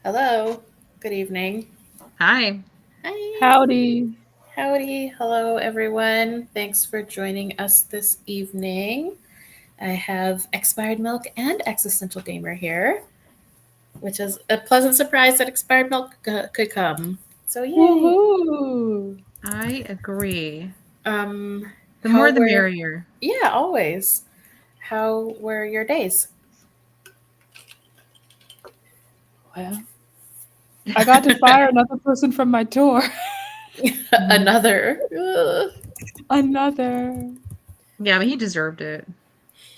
Hello. Good evening. Hi. Hi. Howdy. Howdy. Hello, everyone. Thanks for joining us this evening. I have Expired Milk and Existential Gamer here, which is a pleasant surprise that Expired Milk could come. So, yay. Woohoo! I agree. Um, The how more the were, merrier. yeah, always. How were your days? Well, I got to fire another person from my tour. Another. Ugh. Another. Yeah, but he deserved it.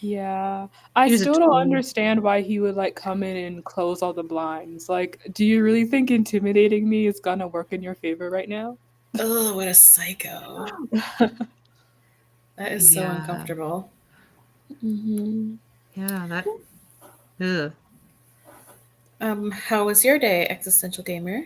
Yeah. I He was a still don't tool. understand why he would come in and close all the blinds. Like, do you really think intimidating me is gonna work in your favor right now? Oh, what a psycho. That is so Yeah. uncomfortable. hmm Yeah, that. Ugh. How was your day, Existential Gamer?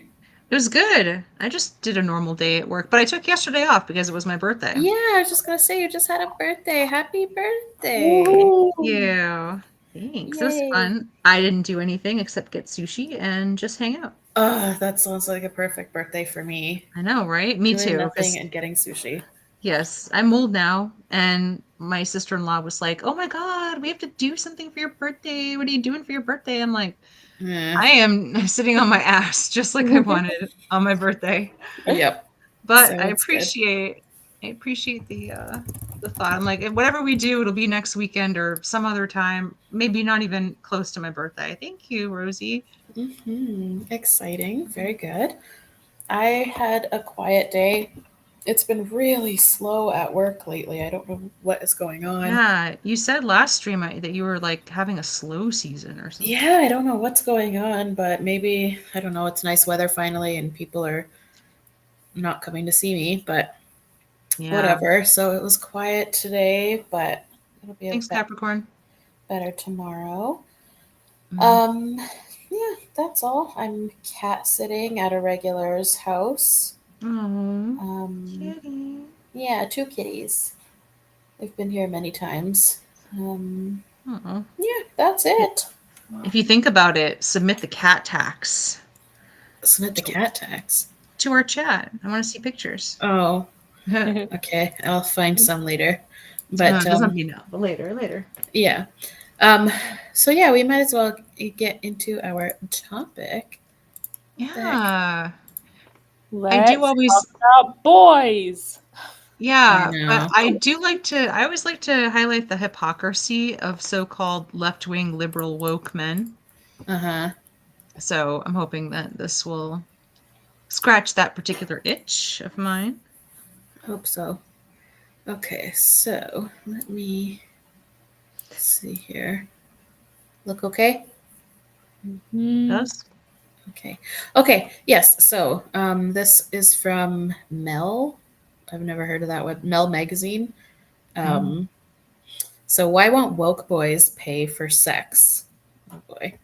It was good. I just did a normal day at work, but I took yesterday off because it was my birthday. Yeah, I was just gonna say you just had a birthday. Happy birthday! Woohoo! Yeah. Thanks. It was Yay! fun. I didn't do anything except get sushi and just hang out. Oh, that sounds like a perfect birthday for me. I know, right? Me Doing too. nothing Because, and getting sushi. yes, I'm old now. And my sister in law was like, oh my God, we have to do something for your birthday. What are you doing for your birthday? I'm like, Eh, I am sitting on my ass just like I wanted on my birthday. yep, But I sounds good. appreciate the thought. I'm like, whatever we do, it'll be next weekend or some other time, maybe not even close to my birthday. Thank you, Rosie. Exciting. Very good. I had a quiet day. It's been really slow at work lately. I don't know what is going on. Yeah, you said last stream that you were like having a slow season or something. Yeah, I don't know what's going on, but maybe, I don't know, it's nice weather finally and people are not coming to see me, but Yeah. whatever. So it was quiet today, but it'll be a Thanks, bit Capricorn. better tomorrow. Mm. Um, yeah, that's all. I'm cat sitting at a regular's house. Oh, Um, kitty. yeah, two kitties. They've been here many times. Oh. Yeah, that's it. If you think about it, submit the cat tax Submit the to, cat tax. to our chat. I want to see pictures. Oh, No, okay. I'll find some later. it But doesn't mean now, but later. yeah. Um, so yeah, we might as well get into our topic. What the heck? Yeah. I do Let's talk always, about boys. I yeah, but know. I always like to highlight the hypocrisy of so-called left-wing liberal woke men. Uh-huh. So I'm hoping that this will scratch that particular itch of mine. Hope so. Okay, so let me see here. Look okay? Hmm. Does? Okay. Okay, yes. So this is from Mel. I've never heard of that web. Mel magazine. Mm. Um, so why won't woke boys pay for sex? Oh boy.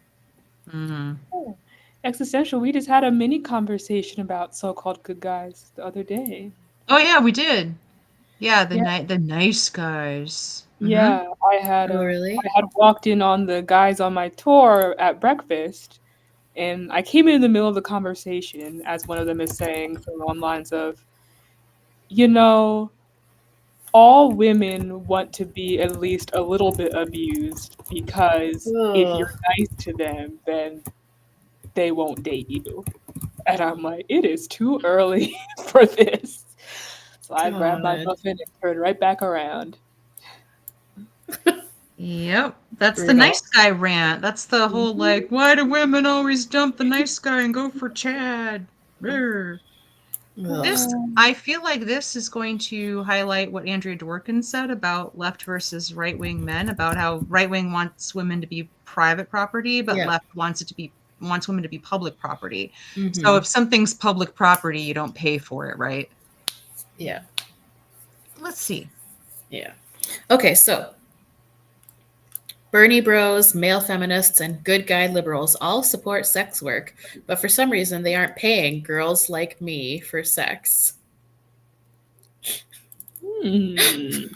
Mm. Oh, Existential, we just had a mini conversation about so-called good guys the other day. Oh yeah, we did. Yeah, Yeah, the nice guys. Mm-hmm. yeah. Oh really? I had walked in on the guys on my tour at breakfast, and I came in the middle of the conversation as one of them is saying something along the lines of, you know, all women want to be at least a little bit abused because if Ugh. you're nice to them, then they won't date you. And I'm like, it is too early for this. So I grabbed my God. muffin and turned right back around. Yep, that's the Brutal. nice guy rant. That's the whole like, Mhm. why do women always dump the nice guy and go for Chad? Brr. Ugh. I feel like this is going to highlight what Andrea Dworkin said about left versus right wing men, about how right wing wants women to be private property, but Yeah. left wants women to be public property. So Mm-hmm. if something's public property, you don't pay for it, right? Yeah. Let's see. Yeah. Okay, so Bernie bros, male feminists, and good guy liberals all support sex work, but for some reason they aren't paying girls like me for sex. Hmm.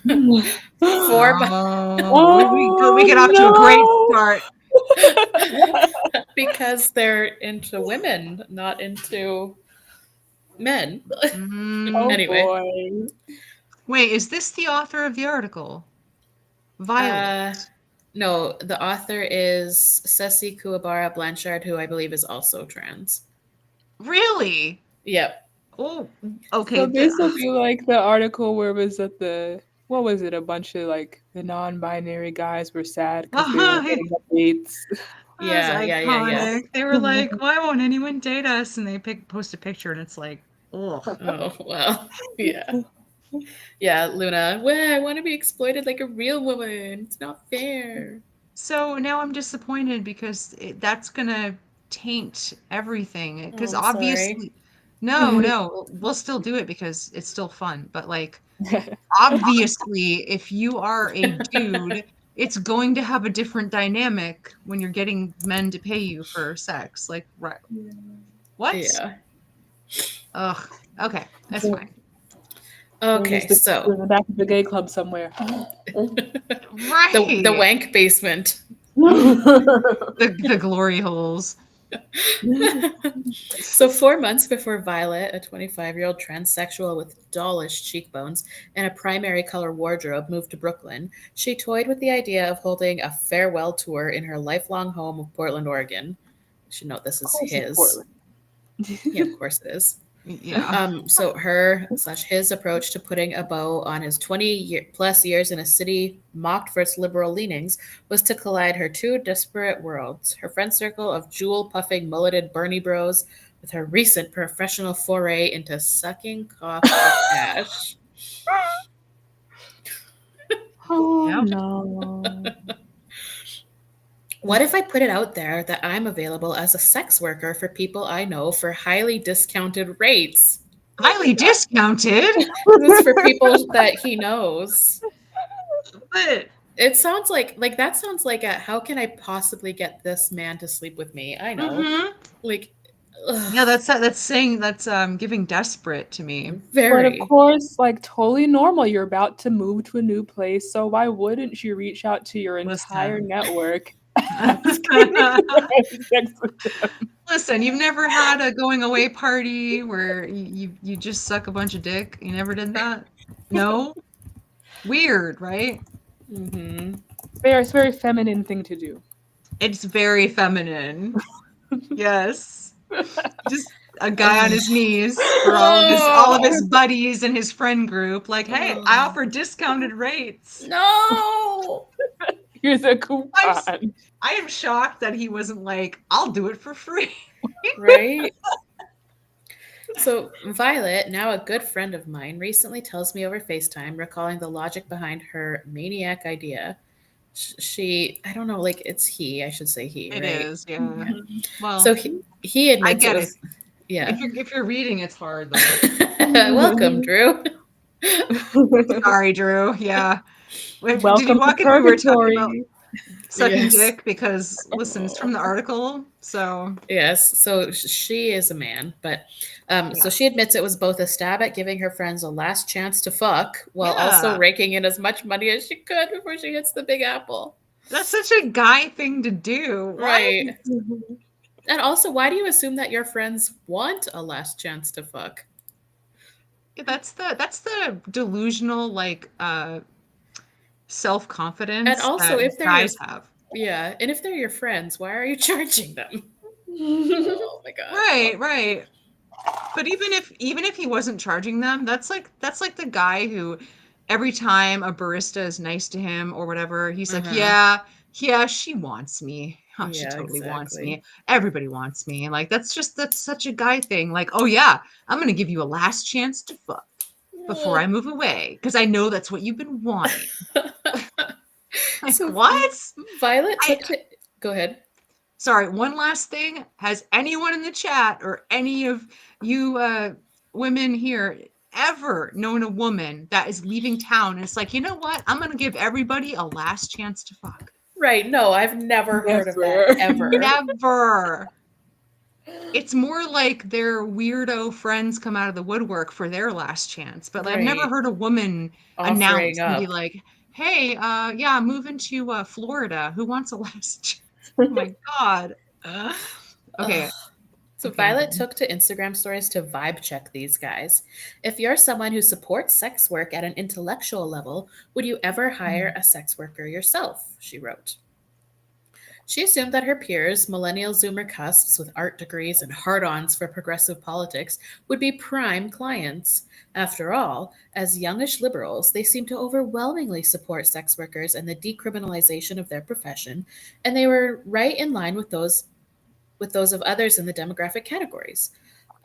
For Oh, we Oh get off to a great no! start. because they're into women, not into men. Oh Anyway. boy. Wait, is this the author of the article? Violet. No, the author is Ceci Kuwabara Blanchard, who I believe is also trans. Really? Yep. Oh, okay. So this will be like the article where it was at what was it? A bunch of like the non-binary guys were sad because they were getting up dates. Yeah, That's yeah. iconic. They were like, "Why won't anyone date us?" And they post a picture, and it's like, ugh. Oh, well, yeah. Yeah, Luna. Well, I want to be exploited like a real woman. It's not fair. So now I'm disappointed because that's gonna taint everything. Because Oh, I'm obviously, sorry. no, we'll still do it because it's still fun. But like, obviously, if you are a dude, it's going to have a different dynamic when you're getting men to pay you for sex. Like, right? What? Yeah. Ugh. Okay, that's fine. Okay, so in the back of the gay club somewhere. Right. the wank basement. The glory holes. So 4 months before Violet, a 25-year-old transsexual with dollish cheekbones and a primary color wardrobe, moved to Brooklyn, she toyed with the idea of holding a farewell tour in her lifelong home of Portland, Oregon. You should note this is his. Yeah, of course it is. Yeah. So his approach to putting a bow on his 20+ years in a city mocked for its liberal leanings was to collide her two disparate worlds: her friend circle of jewel-puffing, mulleted Bernie bros with her recent professional foray into sucking cock for cash. Oh Yep. no. What if I put it out there that I'm available as a sex worker for people I know for highly discounted rates? Highly discounted. This is for people that he knows. But It sounds like that sounds like a how can I possibly get this man to sleep with me? I know. Mhm. Like ugh, Yeah, that's giving desperate to me. But very. of course, like totally normal. You're about to move to a new place, so why wouldn't you reach out to your entire Listen. network? Listen, you've never had a going away party where you just suck a bunch of dick? You never did that? No? Weird, right? Mm-hmm. It's a very feminine thing to do. It's very feminine. Yes. Just a guy on his knees for all of his buddies and his friend group. Like, hey, I offer discounted rates. No. Here's a coupon. I am shocked that he wasn't like, I'll do it for free. Right? So Violet, now a good friend of mine, recently tells me over FaceTime, recalling the logic behind her maniac idea. She, I don't know, like it's he, I should say he, It right? is, yeah. Well, So he admits I get it was, yeah. If you're reading, it's hard though. Welcome, Drew. Sorry, Drew. Yeah. Did Welcome you walk to in when we were talking about purgatory. sucking Yes. dick? Because listen, it's from the article, so Yes, so she is a man, but so she admits it was both a stab at giving her friends a last chance to fuck while also Yeah. raking in as much money as she could before she hits the big apple. that's such a guy thing to do. What? Right. And also, why do you assume that your friends want a last chance to fuck? That's the delusional like self-confidence And also, that if they're guys have. yeah, and if they're your friends, why are you charging them? Oh my god. Right. But even if he wasn't charging them, that's like the guy who every time a barista is nice to him or whatever, he's like, yeah, she wants me. Oh, she Yeah, totally wants exactly. me. Everybody wants me. Like that's such a guy thing. Like, oh yeah, I'm gonna give you a last chance to fuck before I move away because I know that's what you've been wanting. Like, So what? Violet took to go ahead. Sorry, one last thing. Has anyone in the chat or any of you women here ever known a woman that is leaving town and it's like, you know what? I'm going to give everybody a last chance to fuck. Right. No, I've never heard of that ever. Never. It's more like their weirdo friends come out of the woodwork for their last chance. But like, I've never Right. heard a woman Offering announce and be up. like, hey, yeah, I'm moving to Florida. Who wants a last chance? Oh my God. Okay. Ugh. So Okay, I'm Violet done. took to Instagram stories to vibe check these guys. If you're someone who supports sex work at an intellectual level, would you ever hire a sex worker yourself? She wrote. She assumed that her peers, millennial Zoomer cusps with art degrees and hard ons for progressive politics, would be prime clients. After all, as youngish liberals, they seem to overwhelmingly support sex workers and the decriminalization of their profession, and they were right in line with those of others in the demographic categories.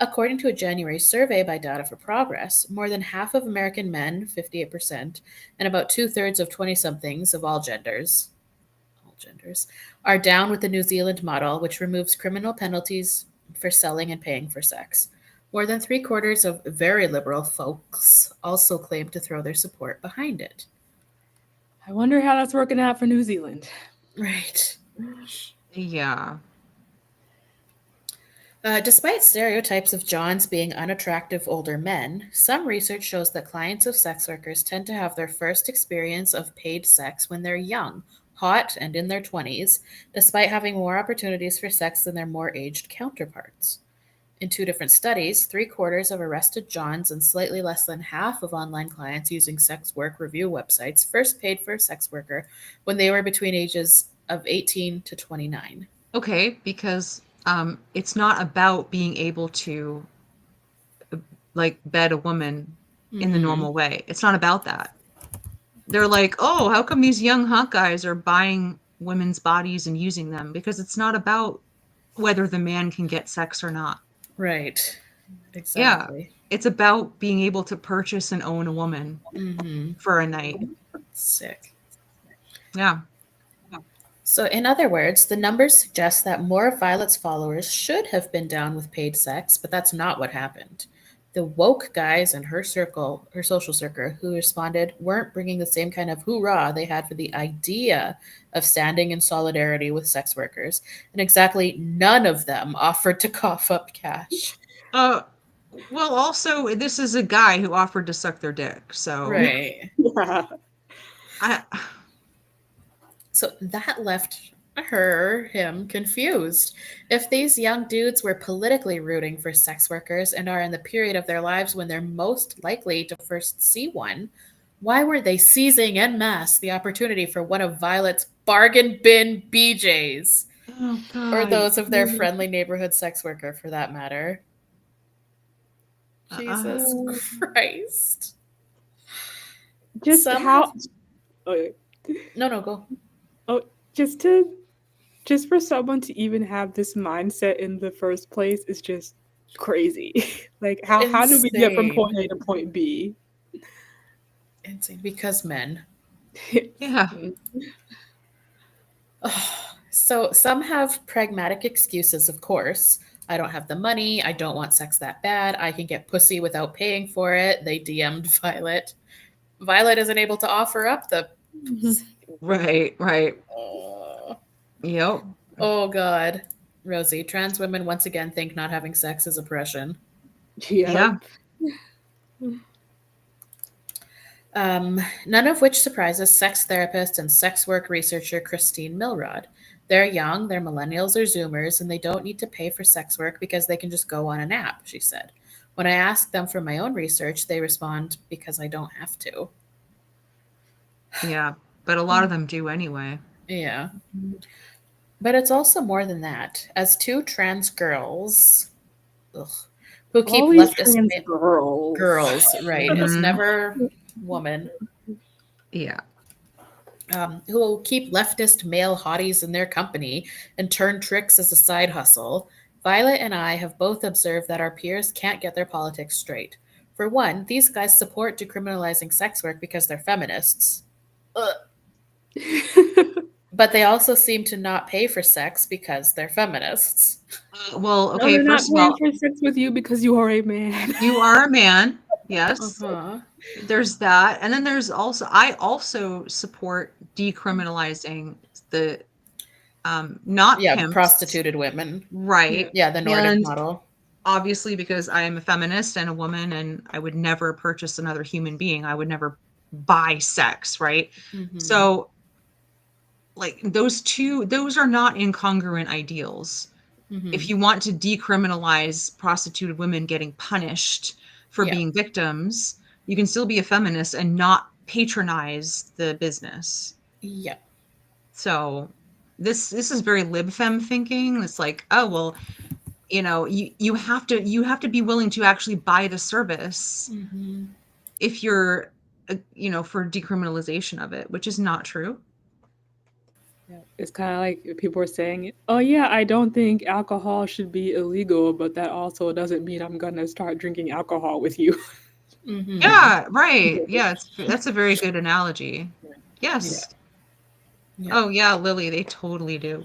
According to a January survey by Data for Progress, more than half of American men, 58%, and about two-thirds of 20 somethings of all genders, are down with the New Zealand model, which removes criminal penalties for selling and paying for sex. More than three-quarters of very liberal folks also claim to throw their support behind it. I wonder how that's working out for New Zealand. Right. Yeah. Despite stereotypes of Johns being unattractive older men, some research shows that clients of sex workers tend to have their first experience of paid sex when they're young, hot, and in their 20s, despite having more opportunities for sex than their more aged counterparts. In two different studies, three-quarters of arrested Johns and slightly less than half of online clients using sex work review websites first paid for a sex worker when they were between ages of 18 to 29. Okay, because it's not about being able to like bed a woman in the normal way. It's not about that. They're like, oh, how come these young hot guys are buying women's bodies and using them? Because it's not about whether the man can get sex or not. Right. Yeah. Exactly. It's about being able to purchase and own a woman for a night. Sick. Yeah. So, in other words, the numbers suggest that more of Violet's followers should have been down with paid sex, but that's not what happened. The woke guys in her circle, her social circle, who responded weren't bringing the same kind of hoorah they had for the idea of standing in solidarity with sex workers, and exactly none of them offered to cough up cash. Well, also, this is a guy who offered to suck their dick. So, Right. Yeah. I, So that left him confused. If these young dudes were politically rooting for sex workers and are in the period of their lives when they're most likely to first see one, why weren't they seizing en masse the opportunity for one of Violet's bargain bin BJs? oh Or God. those of their friendly neighborhood sex worker, for that matter? Jesus Uh, Christ. just Some how? have... Oh, No, go. oh, just for someone to even have this mindset in the first place is just crazy. Like how do we get from point Insane. A to point B? Insane. Because men. Yeah. So some have pragmatic excuses, of course. I don't have the money. I don't want sex that bad. I can get pussy without paying for it. They DM'd Violet. Violet isn't able to offer up the pussy. Right. Oh, Yep. oh God. Rosie, trans women once again think not having sex is oppression. Yeah. None of which surprises sex therapist and sex work researcher Christine Milrod. They're young, they're millennials or Zoomers, and they don't need to pay for sex work because they can just go on an app, she said. When I ask them for my own research, they respond, because I don't have to. Yeah. But a lot of them do anyway. Yeah. But it's also more than that. As two trans girls who keep All these leftist trans girls. right? It's never woman. Yeah. Who will keep leftist male hotties in their company and turn tricks as a side hustle. Violet and I have both observed that our peers can't get their politics straight. For one, these guys support decriminalizing sex work because they're feminists. Ugh. But they also seem to not pay for sex because they're feminists. Well, No, okay, they're not first of paying all, for sex with you because you are a man. you are a man. Yes. Uh-huh. There's that. And then there's also, I also support decriminalizing the not Yeah, pimps. prostituted women. Right. Yeah, the Nordic And model. obviously, because I am a feminist and a woman, and I would never purchase another human being, I would never buy sex, right? So, like, those are not incongruent ideals. if you want to decriminalize prostituted women getting punished for being victims, you can still be a feminist and not patronize the business. Yeah. So this is very lib fem thinking. It's like, oh well, you know, you have to be willing to actually buy the service if you're you know, for decriminalization of it, which is not true. Yeah. It's kind of like people are saying, oh yeah, I don't think alcohol should be illegal, but that also doesn't mean I'm gonna start drinking alcohol with you. Yeah, right. Yeah, that's a very good analogy. Yes. Yeah. Oh yeah, Lily, they totally do.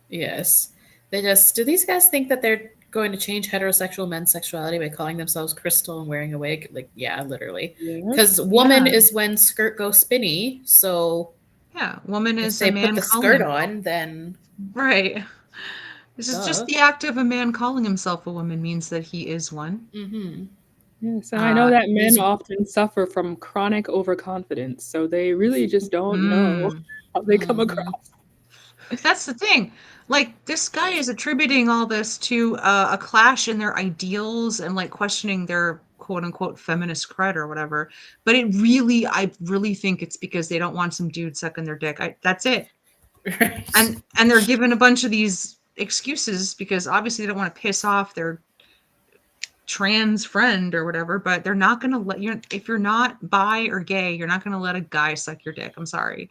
Yes. Do these guys think that they're going to change heterosexual men's sexuality by calling themselves Crystal and wearing a wig? Like, yeah, literally. Yeah. Because woman is when skirt goes spinny. So yeah, woman if is they a man put the calling skirt himself. on, then Right. This is just the act of a man calling himself a woman means that he is one. Yes, and I know that men these- often suffer from chronic overconfidence, so they really just don't know how they come across. That's the thing. Like, this guy is attributing all this to a clash in their ideals and like questioning their quote unquote feminist cred or whatever. But I really think it's because they don't want some dude sucking their dick. That's it. Right. And they're given a bunch of these excuses because obviously they don't want to piss off their trans friend or whatever, but they're not going to let you, if you're not bi or gay, you're not going to let a guy suck your dick. I'm sorry.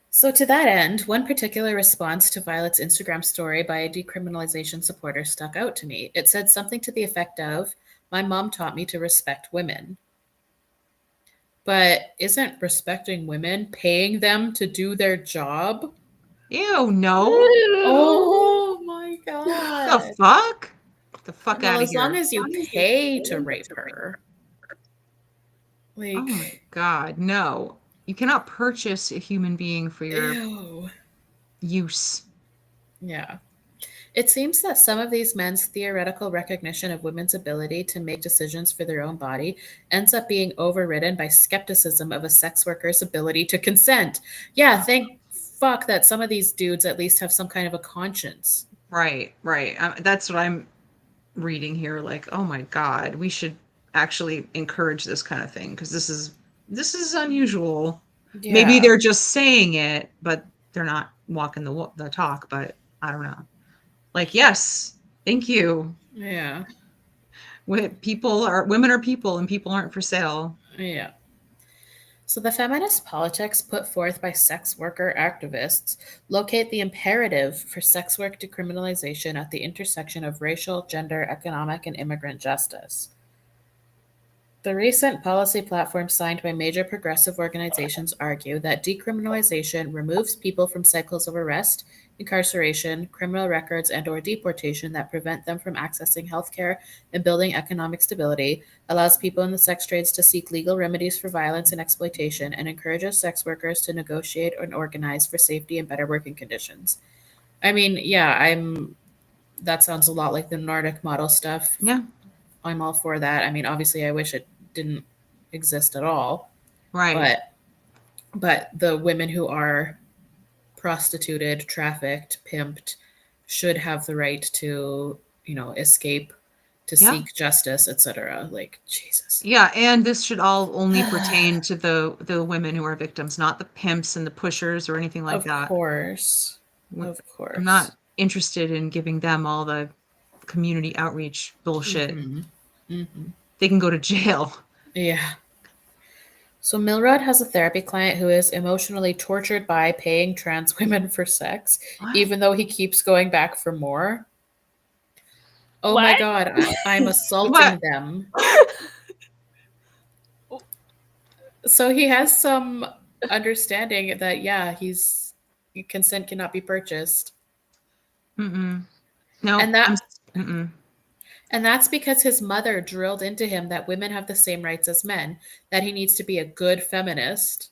So to that end, one particular response to Violet's Instagram story by a decriminalization supporter stuck out to me. It said something to the effect of, "My mom taught me to respect women." But isn't respecting women paying them to do their job? Ew, no. Oh my god. The fuck? Get the fuck Well, out of as here. long as you pay to rape her. Like, oh my god, no. You cannot purchase a human being for your use. Yeah. It seems that some of these men's theoretical recognition of women's ability to make decisions for their own body ends up being overridden by skepticism of a sex worker's ability to consent. Yeah, thank fuck that some of these dudes at least have some kind of a conscience. Right. That's what I'm reading here. Like, oh my god, we should actually encourage this kind of thing because this is unusual. Yeah. Maybe they're just saying it, but they're not walking the talk. But I don't know. Like, yes, thank you. Yeah. Women are people, and people aren't for sale. Yeah. So the feminist politics put forth by sex worker activists locate the imperative for sex work decriminalization at the intersection of racial, gender, economic, and immigrant justice. The recent policy platforms signed by major progressive organizations argue that decriminalization removes people from cycles of arrest, incarceration, criminal records, and/or deportation that prevent them from accessing healthcare and building economic stability, allows people in the sex trades to seek legal remedies for violence and exploitation, and encourages sex workers to negotiate and organize for safety and better working conditions. I mean, yeah, that sounds a lot like the Nordic model stuff. Yeah. I'm all for that. I mean, obviously I wish it didn't exist at all. Right. But the women who are prostituted, trafficked, pimped should have the right to, escape, to seek justice, etc. Like, Jesus. Yeah, and this should all only pertain to the women who are victims, not the pimps and the pushers or anything like that. Of course. I'm not interested in giving them all the community outreach bullshit. They can go to jail. Yeah. So Milrod has a therapy client who is emotionally tortured by paying trans women for sex, even though he keeps going back for more. Oh my god, I'm assaulting them. So he has some understanding that, yeah, consent cannot be purchased. No. And that's because his mother drilled into him that women have the same rights as men, that he needs to be a good feminist.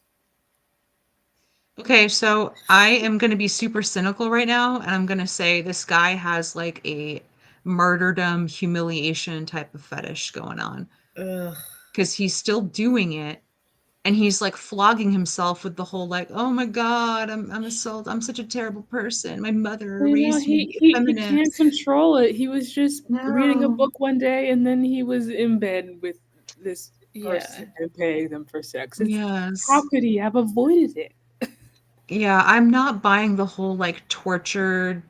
Okay, so I am going to be super cynical right now, and I'm going to say this guy has like a martyrdom, humiliation type of fetish going on. Because he's still doing it and he's like flogging himself with the whole like, oh my god, I'm such a terrible person. My mother You know, raised me to he be a he he can't feminist. control it. He was just reading a No. book one day, and then he was in bed with this Yeah. person and paying them for sex. It's how Yes. could he have avoided it? Yeah, I'm not buying the whole like tortured,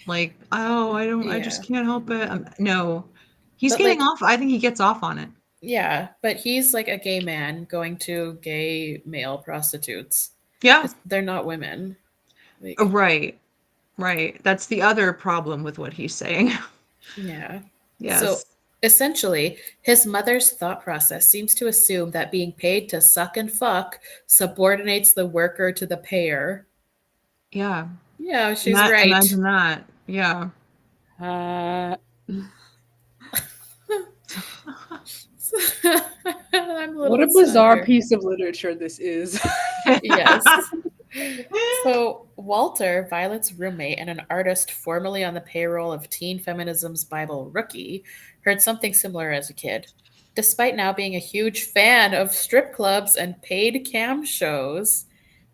like, oh, I just Yeah. can't help it. No, he's But getting like, off. I think he gets off on it. yeah, but he's like a gay man going to gay male prostitutes. Yeah, They're not women. Like, right, right. That's the other problem with what he's saying. yeah. So Yes. essentially, his mother's thought process seems to assume that being paid to suck and fuck subordinates the worker to the payer. Yeah. Yeah, she's right. Imagine that. Yeah. Uh, I'm a what little a sad bizarre here. piece of literature this is. Yes. So, Walter, Violet's roommate and an artist formerly on the payroll of teen feminism's Bible Rookie, heard something similar as a kid. Despite now being a huge fan of strip clubs and paid cam shows,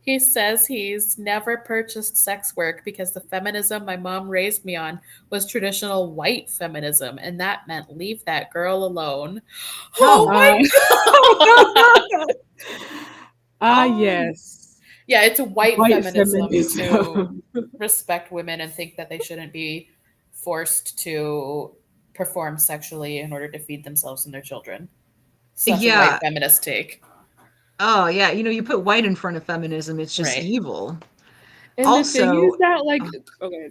he says he's never purchased sex work because the feminism my mom raised me on was traditional white feminism, and that meant leave that girl alone. Oh No. my Oh, Yes. Yeah, it's a white White feminism to feminism. respect women and think that they shouldn't be forced to perform sexually in order to feed themselves and their children. Such a white yeah. feminist take. Oh, yeah. You put white in front of feminism, it's just Right. evil. And the thing Also, is that, like, okay,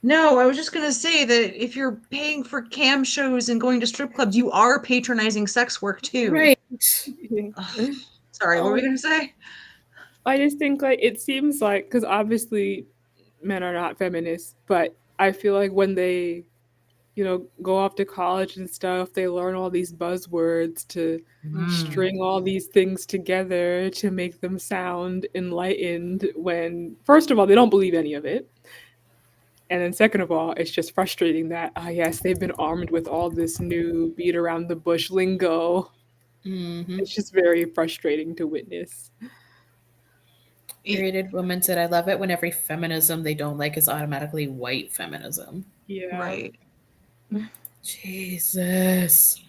no, I was just gonna say that if you're paying for cam shows and going to strip clubs, you are patronizing sex work too. Right. Ugh. Sorry, what were we Oh, gonna say? I just think like it seems like because obviously men are not feminists, but I feel like when they go off to college and stuff, they learn all these buzzwords to Mm. string all these things together to make them sound enlightened when, first of all, they don't believe any of it. And then, second of all, it's just frustrating that, ah, yes, they've been armed with all this new beat around the bush lingo. hmm. It's just very frustrating to witness. Spirited Woman said, I love it when every feminism they don't like is automatically white feminism. Yeah. Right. Jesus.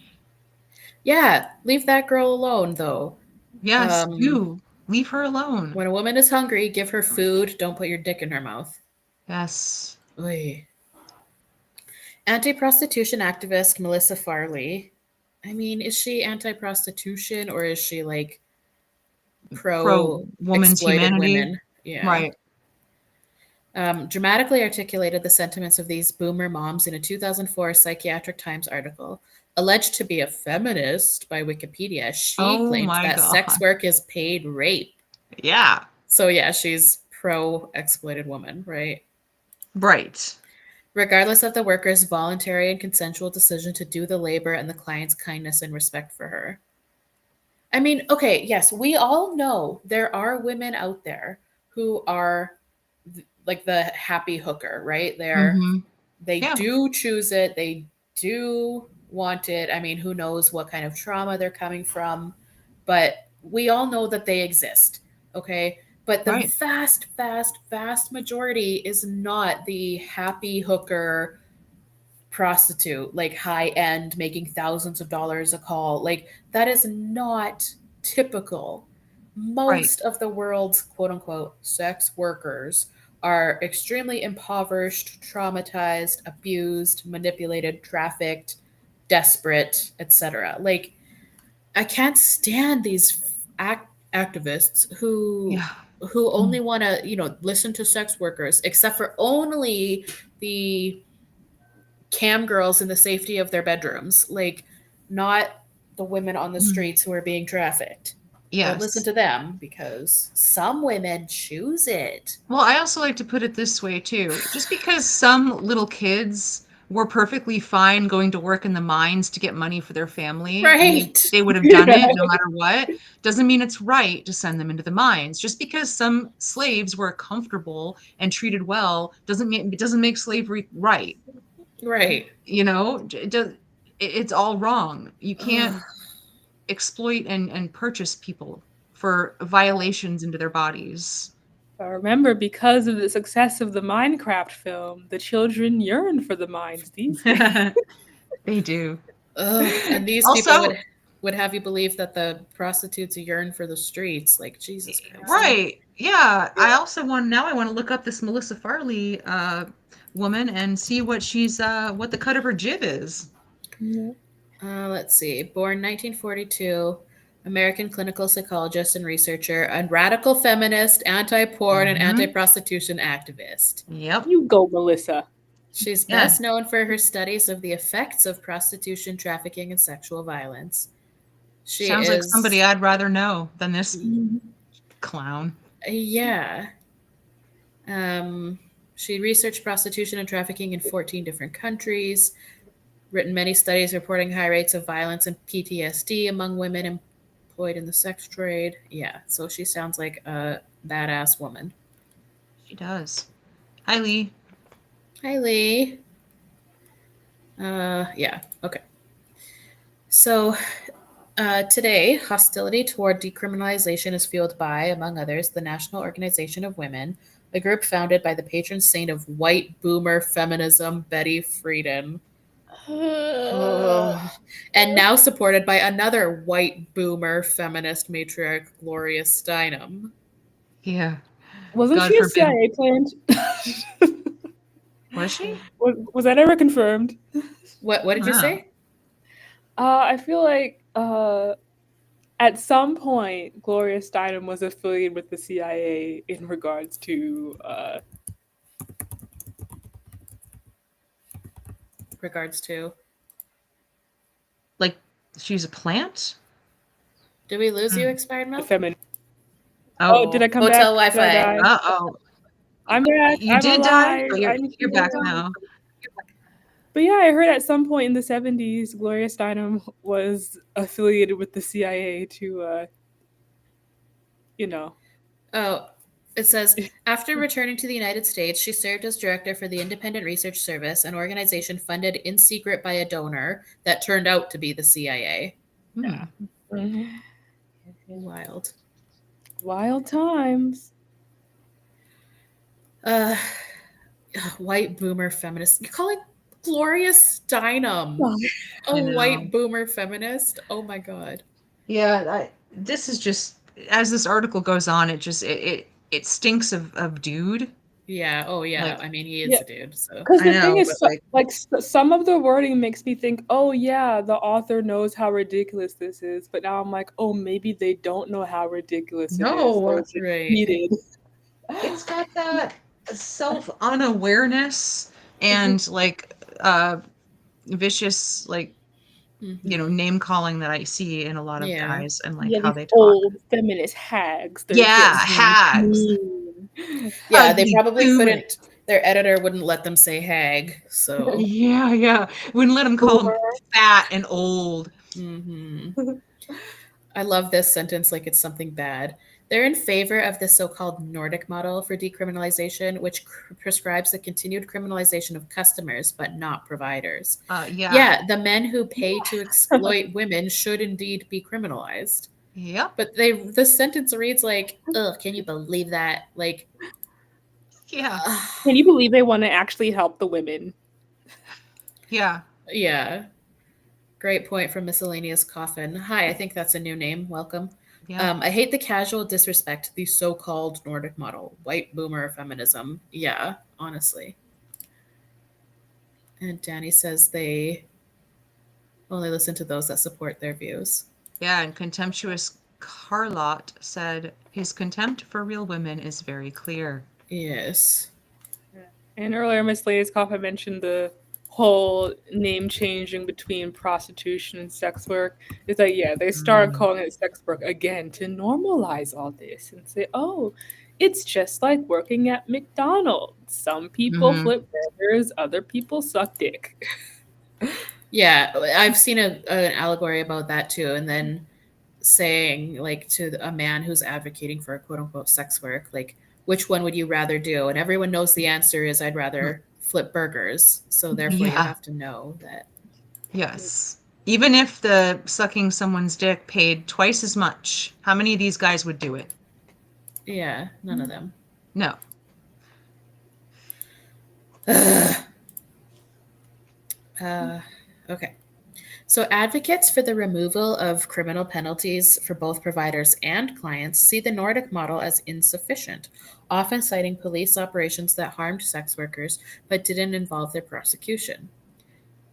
Yeah, leave that girl alone, though. Yes, Um, do. Leave her alone. when a woman is hungry, give her food. Don't put your dick in her mouth. Yes. Oy. Anti-prostitution activist Melissa Farley. I mean, is she anti-prostitution or is she like Pro pro woman's exploited humanity. women? Yeah. Right. Dramatically articulated the sentiments of these boomer moms in a 2004 Psychiatric Times article. Alleged to be a feminist by Wikipedia, she Oh claims my that sex god. work is paid rape. Yeah. So, yeah, she's pro exploited woman, right? Right. Regardless of the worker's voluntary and consensual decision to do the labor and the client's kindness and respect for her. I mean, okay, yes, we all know there are women out there who are like the happy hooker, right? Mm-hmm. They Yeah. do choose it, they do want it. I mean, who knows what kind of trauma they're coming from, but we all know that they exist, okay? But the Right. vast majority is not the happy hooker prostitute, like high end, making thousands of dollars a call. Like, that is not typical. Right. Most of the world's quote unquote sex workers are extremely impoverished, traumatized, abused, manipulated, trafficked, desperate, etc. Like, I can't stand these activists Yeah. who only want to, listen to sex workers, except for only the cam girls in the safety of their bedrooms, like not the women on the Mm. streets who are being trafficked. Don't listen Yes. to them because some women choose it. Well, I also like to put it this way too. Just because some little kids were perfectly fine going to work in the mines to get money for their family and Right. they would have done Yeah. it no matter what, doesn't mean it's right to send them into the mines. Just because some slaves were comfortable and treated well doesn't make slavery right. Right. It's all wrong. You can't Ugh. exploit and purchase people for violations into their bodies. But remember, because of the success of the Minecraft film, the children yearn for the mines these days. They do. Ugh, and these Also- people would have you believe that the prostitutes yearn for the streets. Like, Jesus Christ. Right. Yeah. I also want to look up this Melissa Farley woman and see what she's what the cut of her jib is. Yeah. Let's see. Born 1942, American clinical psychologist and researcher, and radical feminist, anti-porn, and Mhm. anti-prostitution activist. Yep. You go, Melissa. She's Yeah. best known for her studies of the effects of prostitution, trafficking, and sexual violence. She Sounds like somebody I'd rather know than this Mhm. clown. Yeah. She researched prostitution and trafficking in 14 different countries, written many studies reporting high rates of violence and PTSD among women employed in the sex trade. Yeah, so she sounds like a badass woman. She does. Hi, Lee. Hi, Lee. Yeah, okay. So today, hostility toward decriminalization is fueled by, among others, the National Organization of Women, a group founded by the patron saint of white boomer feminism, Betty Friedan. And now supported by another white boomer feminist matriarch, Gloria Steinem. Yeah. Wasn't God she a forbid. CIA plant? Was she? Was that ever confirmed? What did you Wow. say? I feel like at some point, Gloria Steinem was affiliated with the CIA in regards to Regards to. Like, she's a plant? Did we lose you, Hmm. expired the milk? feminine. Oh, did I come back? Hotel Did I Wi-Fi. die? Uh-oh. I'm back. You I'm did alive. die, but I need to you're get back back. now. But yeah, I heard at some point in the 70s, Gloria Steinem was affiliated with the CIA to, you know. Oh, it says, after returning to the United States, she served as director for the Independent Research Service, an organization funded in secret by a donor that turned out to be the CIA. Hmm. Wild. Wild times. White boomer feminist. You're calling Gloria Steinem I a know. white boomer feminist? Oh my god. Yeah, this is just, as this article goes on, it stinks of dude. Yeah. Oh yeah. Like- I mean, he is Yeah. a dude. So Because the I thing know, is, but, some of the wording makes me think, oh yeah, the author knows how ridiculous this is. But now I'm like, oh, maybe they don't know how ridiculous No, it is. So it's right. repeated. It's got that self-unawareness and like vicious, like, Mhm. name calling that I see in a lot of Yeah. guys and like Yeah, how these they talk. old feminist hags. They're Yeah, just hags. mean. Yeah, they Ugly probably dude. couldn't. Their editor wouldn't let them say hag. So. Yeah. Wouldn't let him call him fat and old. Mhm. I love this sentence like it's something bad. They're in favor of the so-called Nordic model for decriminalization, which prescribes the continued criminalization of customers, but not providers. Yeah, the men who pay to exploit women should indeed be criminalized. Yep. But the sentence reads like, ugh, can you believe that? Like, Yeah. Can you believe they want to actually help the women? Yeah. yeah. Great point from Miscellaneous Coffin. Hi, I think that's a new name. Welcome. Yeah. I hate the casual disrespect to the so-called Nordic model, white boomer feminism. Yeah, honestly. And Danny says they only listen to those that support their views. Yeah, and contemptuous Carlot said his contempt for real women is very clear. Yes. And earlier, Miss Ladies Coffin mentioned the whole name changing between prostitution and sex work. It's like, yeah, they started calling it sex work again to normalize all this and say, oh, it's just like working at McDonald's. Some people flip burgers, other people suck dick. Yeah, I've seen an allegory about that too. And then saying, like, to a man who's advocating for quote unquote sex work, like, which one would you rather do? And everyone knows the answer is I'd rather flip burgers. So therefore you Yeah. have to know that. Yes. Even if the sucking someone's dick paid twice as much, how many of these guys would do it? Yeah, none of them. No. Okay. So advocates for the removal of criminal penalties for both providers and clients see the Nordic model as insufficient, often citing police operations that harmed sex workers but didn't involve their prosecution.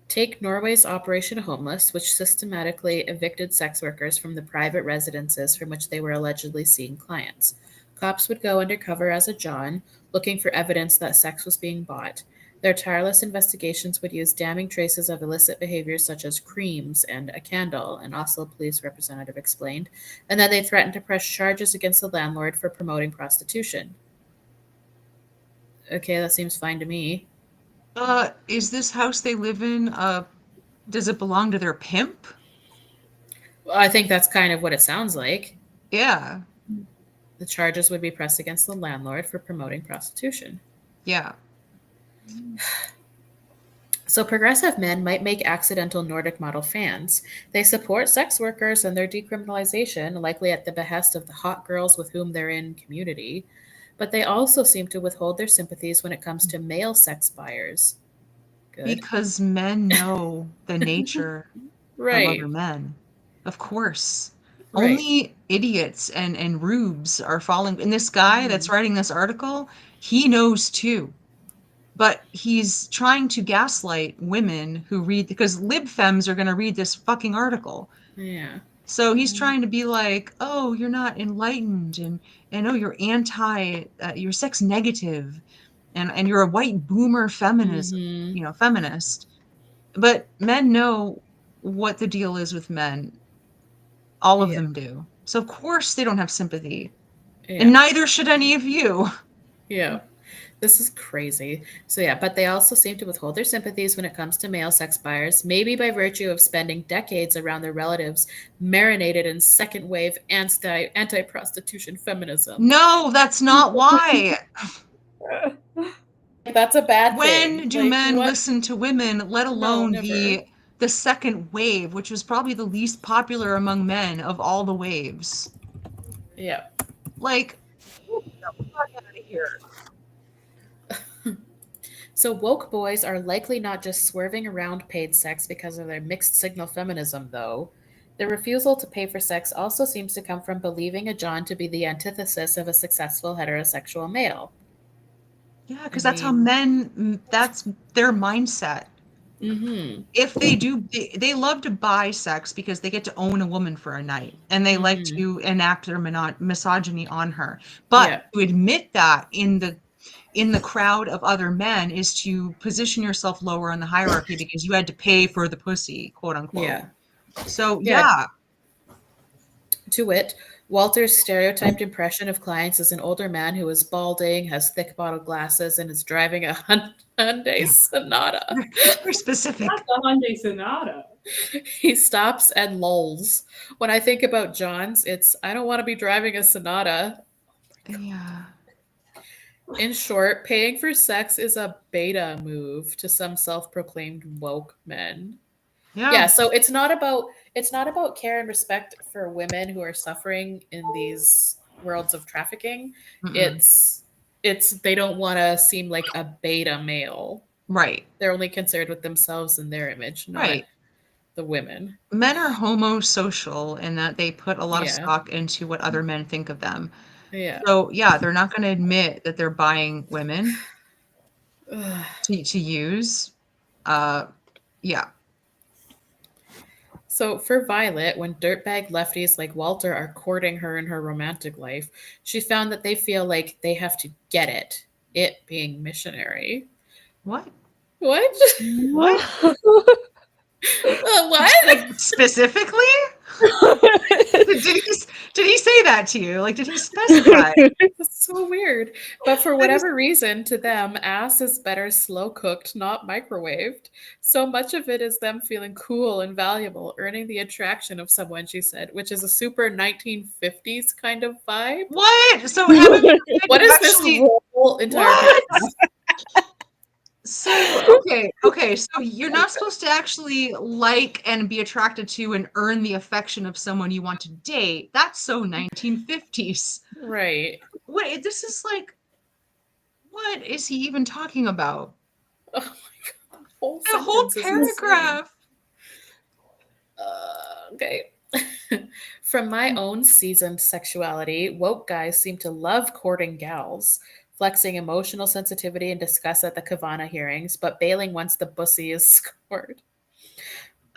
Take Norway's Operation Homeless, which systematically evicted sex workers from the private residences from which they were allegedly seeing clients. Cops would go undercover as a John, looking for evidence that sex was being bought. Their tireless investigations would use damning traces of illicit behaviors such as creams and a candle, an Oslo police representative explained, and then they threatened to press charges against the landlord for promoting prostitution. Okay, that seems fine to me. Is this house they live in, does it belong to their pimp? Well, I think that's kind of what it sounds like. Yeah. The charges would be pressed against the landlord for promoting prostitution. Yeah. So progressive men might make accidental Nordic model fans. They support sex workers and their decriminalization, likely at the behest of the hot girls with whom they're in community. But they also seem to withhold their sympathies when it comes to male sex buyers. Good. Because men know the nature Right. of other men. Of course. Right. Only idiots and rubes are falling. And this guy that's writing this article, he knows too. But he's trying to gaslight women who read, because lib femmes are going to read this fucking article. Yeah. So he's trying to be like, oh, you're not enlightened, and oh, you're you're sex negative, and you're a white boomer feminist. But men know what the deal is with men. All of them do. So of course they don't have sympathy. Yeah. And neither should any of you. Yeah. This is crazy. So yeah, but they also seem to withhold their sympathies when it comes to male sex buyers, maybe by virtue of spending decades around their relatives marinated in second wave anti-prostitution feminism. No, that's not why. That's a bad thing. When do men listen to women, let alone the second wave, which was probably the least popular among men of all the waves? Yeah. Like, get the fuck out of here. So woke boys are likely not just swerving around paid sex because of their mixed signal feminism, though. Their refusal to pay for sex also seems to come from believing a John to be the antithesis of a successful heterosexual male. Yeah, because that's how men, that's their mindset. Mm-hmm. If they do, they love to buy sex because they get to own a woman for a night, and they like to enact their misogyny on her. But to admit that in the crowd of other men is to position yourself lower in the hierarchy because you had to pay for the pussy, quote unquote. Yeah. So To wit, Walter's stereotyped impression of clients is an older man who is balding, has thick bottle glasses, and is driving a Hyundai Sonata. Very specific. Not the Hyundai Sonata. He stops and lolls. When I think about John's, it's, I don't want to be driving a Sonata. Yeah. In short, paying for sex is a beta move to some self-proclaimed woke men. Yeah, so it's not about care and respect for women who are suffering in these worlds of trafficking. It's they don't want to seem like a beta male. Right. They're only concerned with themselves and their image, not the women. Men are homosocial in that they put a lot of stock into what other men think of them. Yeah. So they're not going to admit that they're buying women to use. So for Violet, when dirtbag lefties like Walter are courting her in her romantic life, she found that they feel like they have to get it. It being missionary. What? What? What? What? Specifically? Did he say that to you? Like, did he specify? It's so weird. But for whatever reason, to them, ass is better slow cooked, not microwaved. So much of it is them feeling cool and valuable, earning the attraction of someone, she said, which is a super 1950s kind of vibe. What? So what is this whole entire So, okay. So you're not supposed to actually like and be attracted to and earn the affection of someone you want to date. That's so 1950s. Right. Wait, this is like, what is he even talking about? Oh my god. Whole The whole sentence is insane. paragraph. Okay. From my own seasoned sexuality, woke guys seem to love courting gals, flexing emotional sensitivity and disgust at the Kavana hearings, but bailing once the bussy is scored.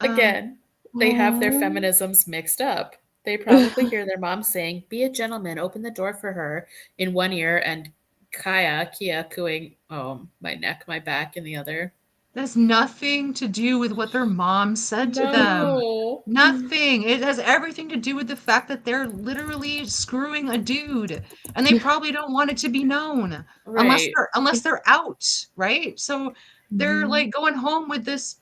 Again, they have their feminisms mixed up. They probably hear their mom saying, "Be a gentleman, open the door for her," in one ear, and Kia cooing, "Oh, my neck, my back," in the other. That's nothing to do with what their mom said to them. No. Nothing. It has everything to do with the fact that they're literally screwing a dude, and they probably don't want it to be known Right. unless they're out, right? So they're like going home with this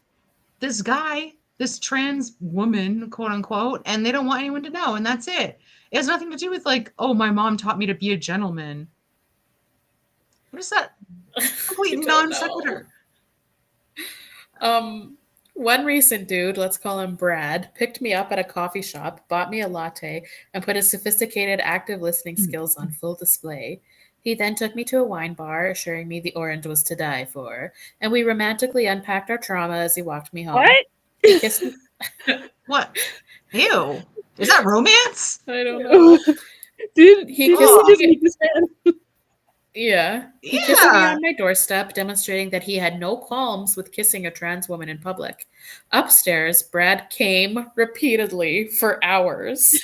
guy, this trans woman, quote unquote, and they don't want anyone to know, and that's it. It has nothing to do with like, oh, my mom taught me to be a gentleman. What is that? Complete I don't non know. sequitur. One recent dude, let's call him Brad, picked me up at a coffee shop, bought me a latte, and put his sophisticated active listening skills on full display. He then took me to a wine bar, assuring me the orange was to die for, and we romantically unpacked our trauma as he walked me home. What? He kissed me. What? Ew. Is that romance? I don't know. Did He he kissed just me. meet this man? Yeah. He kissed me Yeah. on my doorstep, demonstrating that he had no qualms with kissing a trans woman in public. Upstairs, Brad came repeatedly for hours.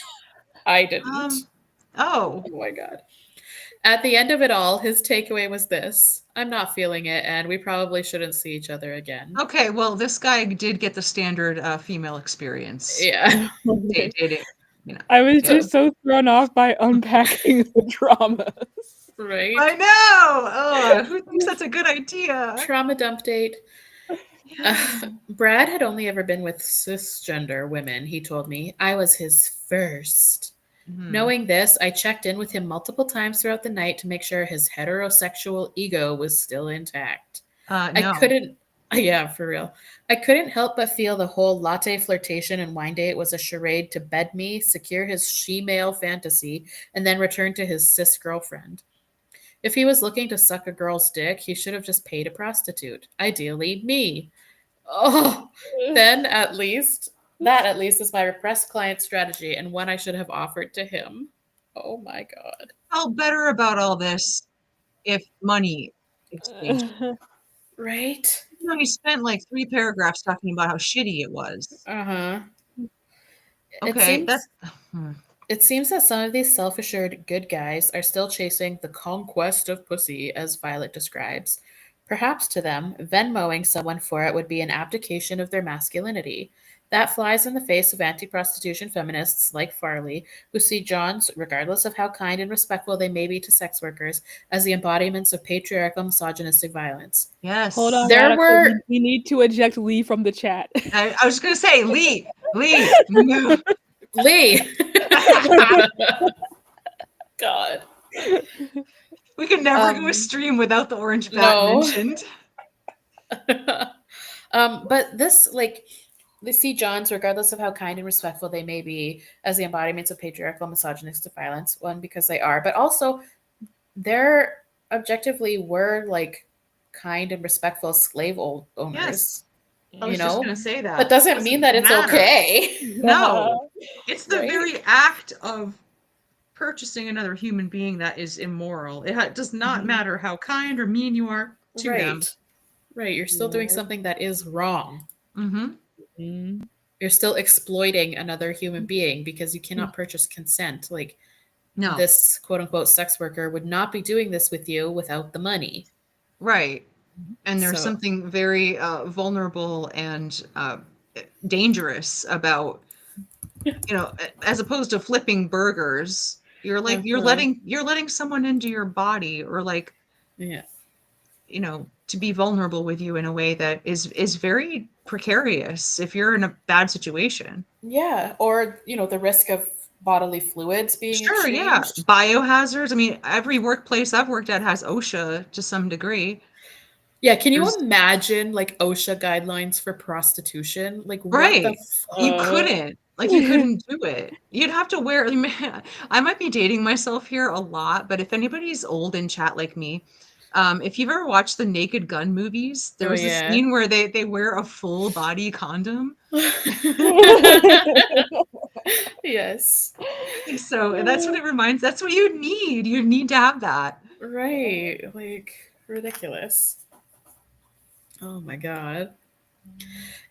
I didn't. Oh. Oh my god. At the end of it all, his takeaway was this: I'm not feeling it, and we probably shouldn't see each other again. Okay, well, this guy did get the standard female experience. Yeah. Dating, you know. I was Yeah. just so thrown off by unpacking the drama. Right? I know. Oh, who thinks that's a good idea? Trauma dump date. Brad had only ever been with cisgender women, he told me. I was his first. Knowing this, I checked in with him multiple times throughout the night to make sure his heterosexual ego was still intact. I No. couldn't, yeah, for real. I couldn't help but feel the whole latte flirtation and wine date was a charade to bed me, secure his she-male fantasy, and then return to his cis girlfriend. If he was looking to suck a girl's dick, he should have just paid a prostitute. Ideally, me. Oh, then at least is my repressed client strategy and one I should have offered to him. Oh my god. Felt better about all this if money exchanged. Right? You know, he spent like 3 paragraphs talking about how shitty it was. Uh-huh. Okay, It seems that some of these self-assured good guys are still chasing the conquest of pussy, as Violet describes. Perhaps to them, Venmoing someone for it would be an abdication of their masculinity. That flies in the face of anti-prostitution feminists like Farley, who see Johns, regardless of how kind and respectful they may be to sex workers, as the embodiments of patriarchal misogynistic violence. yes. Hold on, There Radical. were- We need to eject Lee from the chat. I was just gonna say, Lee. No. Lee! God. We can never do a stream without the orange bat no. mentioned. But this, like, they see Johns, regardless of how kind and respectful they may be, as the embodiments of patriarchal misogynistic violence. One, because they are, but also they're objectively were like kind and respectful slave owners. Yes. I was just gonna say that. That doesn't mean that it's matter. okay. No. It's the Right? very act of purchasing another human being that is immoral. It does not matter how kind or mean you are to them. Right. You're still doing something that is wrong. Mm-hmm. You're still exploiting another human being because you cannot purchase consent. Like, No. this quote unquote sex worker would not be doing this with you without the money. Right. And there's So- something very vulnerable and dangerous about, you know, as opposed to flipping burgers, you're like you're letting someone into your body, or like, Yeah. you know, to be vulnerable with you in a way that is very precarious if you're in a bad situation. Yeah. Or, you know, the risk of bodily fluids being Sure, yeah. exchanged. Biohazards. I mean, every workplace I've worked at has OSHA to some degree. Yeah, can you There's- imagine like OSHA guidelines for prostitution? Like what the Right. You fuck? couldn't. Like, you couldn't do it. You'd have to wear I might be dating myself here a lot, but if anybody's old in chat like me, if you've ever watched the Naked Gun movies, there Oh was a yeah. scene where they wear a full body condom. Yes. So that's what it reminds. That's what you need. You need to have that. Right. Like ridiculous. Oh my god.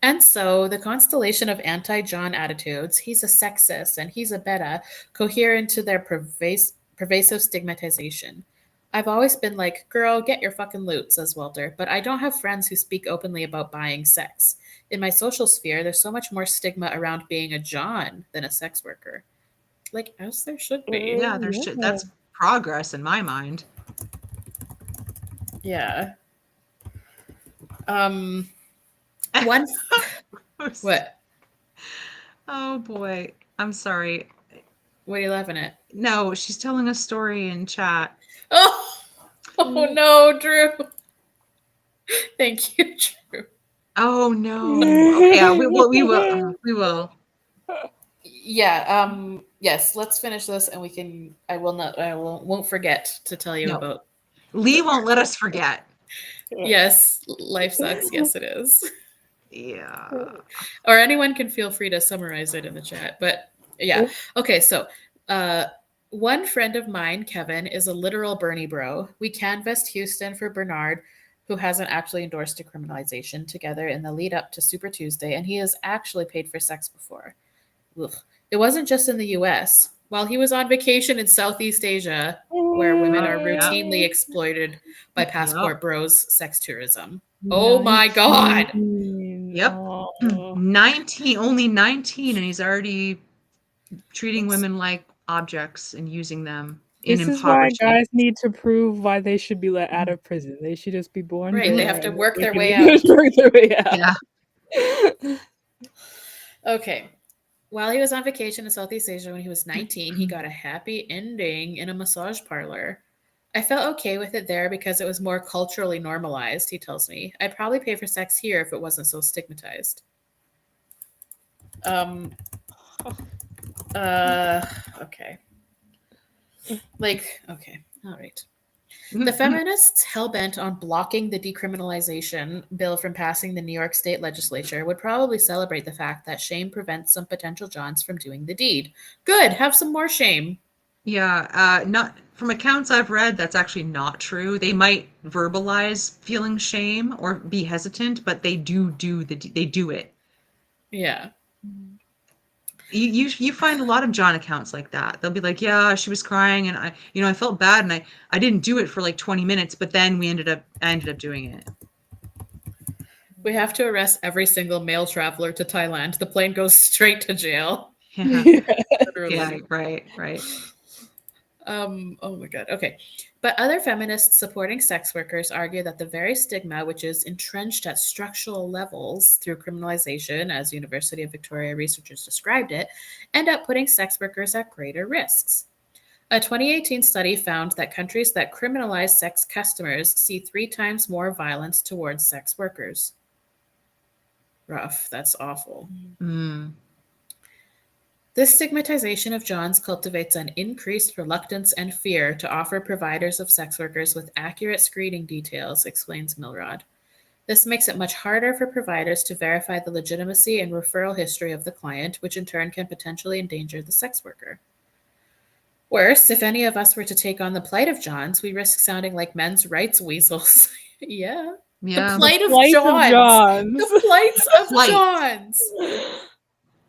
And so the constellation of anti-John attitudes, he's a sexist and he's a beta, cohere into their pervasive stigmatization. I've always been like, girl, get your fucking loot, says Walter, but I don't have friends who speak openly about buying sex. In my social sphere, there's so much more stigma around being a John than a sex worker. Like, as there should be. Yeah, that's progress in my mind. Yeah. One. What? Oh boy. I'm sorry. What are you laughing at? No, she's telling a story in chat. Oh no, Drew. Thank you, Drew. Oh no. Okay, yeah, we will. We will. Yeah. Yes. Let's finish this, and we can. I won't forget to tell you No. about. Lee won't let us forget. Yes, life sucks. Yes, it is. Yeah. Or anyone can feel free to summarize it in the chat. But yeah. Okay. So, one friend of mine, Kevin, is a literal Bernie bro. We canvassed Houston for Bernard, who hasn't actually endorsed decriminalization, together in the lead up to Super Tuesday, and he has actually paid for sex before. Ugh. It wasn't just in the US. While he was on vacation in Southeast Asia, where women are routinely exploited by passport bros, sex tourism. Oh my God. Yep. 19, only 19, and he's already treating women like objects and using them in This is why impoverishing. guys need to prove why they should be let out of prison. They should just be born Right, there. they have to and work they their can way out. work their way out. Yeah. Okay. While he was on vacation in Southeast Asia when he was 19, he got a happy ending in a massage parlor. I felt okay with it there because it was more culturally normalized, he tells me. I'd probably pay for sex here if it wasn't so stigmatized. Okay. Like, okay. All right. The feminists, hell-bent on blocking the decriminalization bill from passing the New York State legislature, would probably celebrate the fact that shame prevents some potential Johns from doing the deed. Good, have some more shame. Yeah, not from accounts I've read, that's actually not true. They might verbalize feeling shame or be hesitant, but they do it. Yeah. You find a lot of John accounts like that. They'll be like, yeah, she was crying and I felt bad and I didn't do it for like 20 minutes, but then I ended up doing it. We have to arrest every single male traveler to Thailand. The plane goes straight to jail. Yeah. Literally. Yeah, right. Oh my God. Okay. But other feminists supporting sex workers argue that the very stigma, which is entrenched at structural levels through criminalization, as University of Victoria researchers described it, end up putting sex workers at greater risks. A 2018 study found that countries that criminalize sex customers see 3 times more violence towards sex workers. Rough. That's awful. This stigmatization of Johns cultivates an increased reluctance and fear to offer providers of sex workers with accurate screening details, explains Milrod. This makes it much harder for providers to verify the legitimacy and referral history of the client, which in turn can potentially endanger the sex worker. Worse, if any of us were to take on the plight of Johns, we risk sounding like men's rights weasels. Yeah. Yeah. The plight of Plight of Johns. Johns. The plights of Plight. Johns.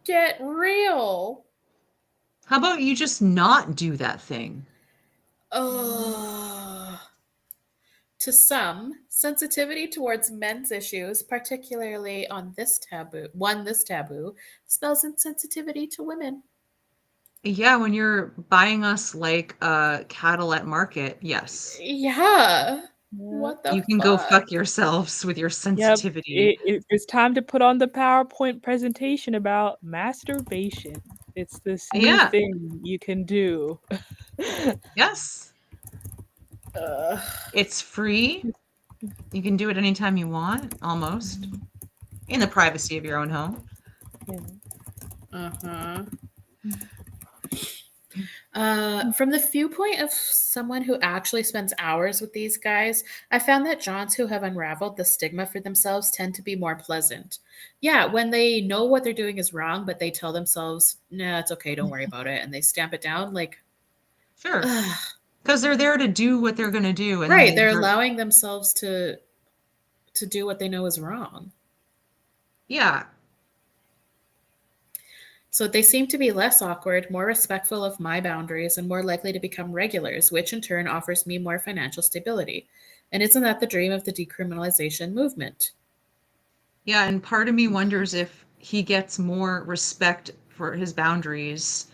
Get real. How about you just not do that thing? To some, sensitivity towards men's issues, particularly on this taboo, spells insensitivity to women. Yeah, when you're buying us like cattle at market, yes. Yeah. What the You can go fuck yourselves with your sensitivity. It's time to put on the PowerPoint presentation about masturbation. It's this new thing you can do. Yes. It's free. You can do it anytime you want, almost, in the privacy of your own home. Uh-huh. From the viewpoint of someone who actually spends hours with these guys, I found that Johns who have unraveled the stigma for themselves tend to be more pleasant. Yeah, when they know what they're doing is wrong, but they tell themselves, nah, it's okay, don't worry about it, and they stamp it down, like, Sure. ugh. Because they're there to do what they're going to do. And Right, then they're allowing themselves to do what they know is wrong. Yeah. So they seem to be less awkward, more respectful of my boundaries, and more likely to become regulars, which in turn offers me more financial stability. And isn't that the dream of the decriminalization movement? Yeah, and part of me wonders if he gets more respect for his boundaries